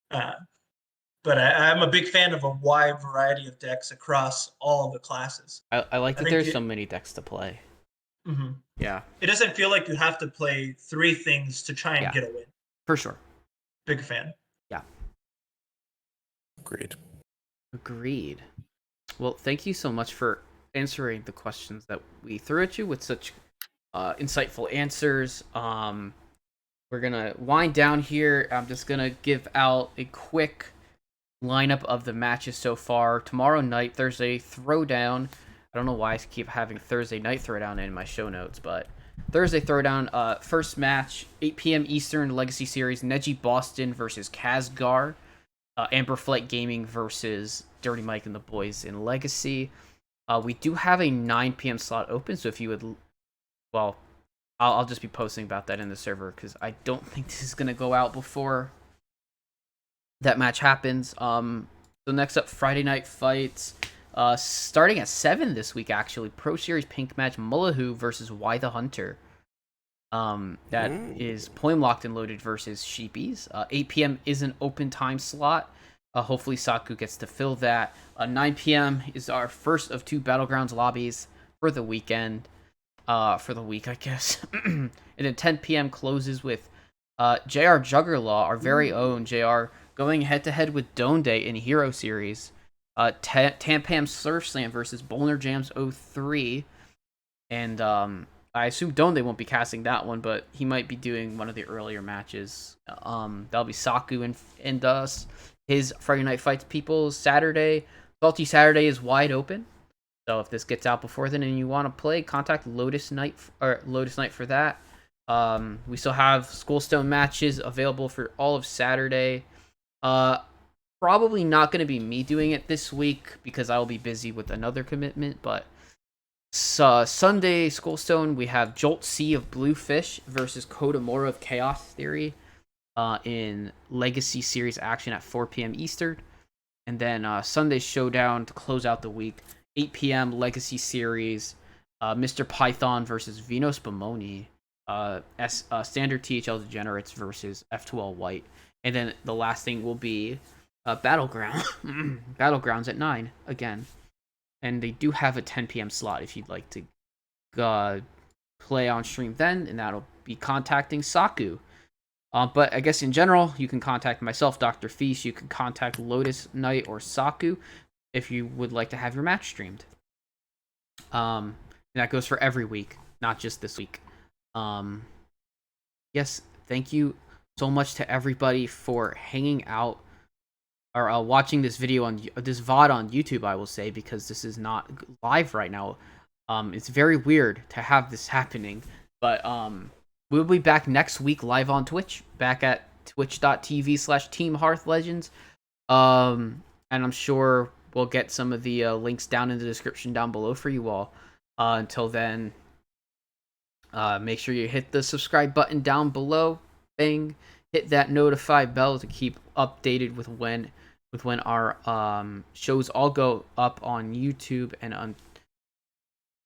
but I'm a big fan of a wide variety of decks across all the classes. I like I that think there's it- so many decks to play. Mhm. Yeah, It doesn't feel like you have to play 3 things to try and Yeah. get a win. for sure. Big fan. Agreed. Agreed. Well, thank you so much for answering the questions that we threw at you with such insightful answers. We're gonna wind down here. I'm just gonna give out a quick lineup of the matches so far. Tomorrow night, Thursday Throwdown. I don't know why I keep having Thursday night Throwdown in my show notes, but Thursday Throwdown. First match, 8 p.m. Eastern, Legacy Series. Neji Boston versus Kazgar. Amber Flight Gaming versus Dirty Mike and the boys in Legacy. We do have a 9 p.m. slot open, so if you would, well, I'll just be posting about that in the server because I don't think this is gonna go out before that match happens. So next up, Friday Night Fights. Starting at 7 this week, actually. Pro Series Pink match, Mullahu versus Y the Hunter. That is Poem Locked and Loaded versus Sheepies. 8 p.m. is an open time slot. Hopefully Saku gets to fill that. 9 p.m. is our first of 2 Battlegrounds lobbies for the weekend. For the week, I guess. And then 10 p.m. closes with JR Juggerlaw, our very own JR, going head-to-head with Donde in Hero Series. Tampam Surf Slam versus Bolner Jams 03. And I assume Donde won't be casting that one, but he might be doing one of the earlier matches. That'll be Saku and us. His Friday Night Fights people Saturday. Salty Saturday is wide open. So if this gets out before then and you want to play, contact Lotus Knight for that. We still have Skullstone matches available for all of Saturday. Probably not going to be me doing it this week because I will be busy with another commitment, but Sunday Skullstone, we have Jolt C of Bluefish versus Kodamora of Chaos Theory in Legacy Series action at 4 p.m. Eastern. And then Sunday Showdown to close out the week, 8 p.m. Legacy Series, Mr. Python versus Vino Spumoni, Standard THL Degenerates versus F2L White. And then the last thing will be Battlegrounds at 9 again. And they do have a 10 p.m. slot if you'd like to play on stream then, and that'll be contacting Saku. But I guess in general, you can contact myself, Dr. Feast. You can contact Lotus Knight or Saku if you would like to have your match streamed. And that goes for every week, not just this week. Yes, thank you so much to everybody for hanging out or watching this video on this VOD on YouTube, I will say, because this is not live right now. It's very weird to have this happening, but we'll be back next week live on Twitch, back at twitch.tv/Team Hearth Legends. And I'm sure we'll get some of the links down in the description down below for you all. Until then, make sure you hit the subscribe button down below. Bang. Hit that notify bell to keep updated with when our shows all go up on YouTube and on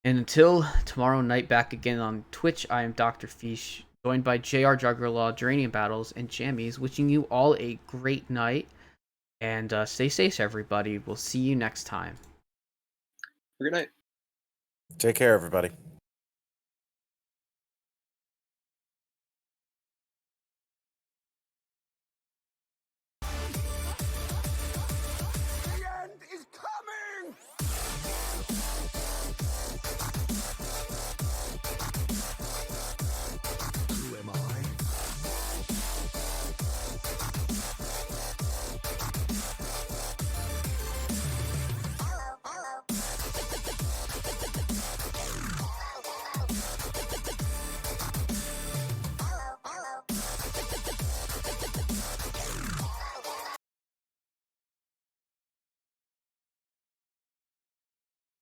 And until tomorrow night, back again on Twitch, I am Dr. Fish, joined by JR Juggerlaw, Geranium Battles, and Jammies, wishing you all a great night. And stay safe, everybody. We'll see you next time. Good night. Take care, everybody.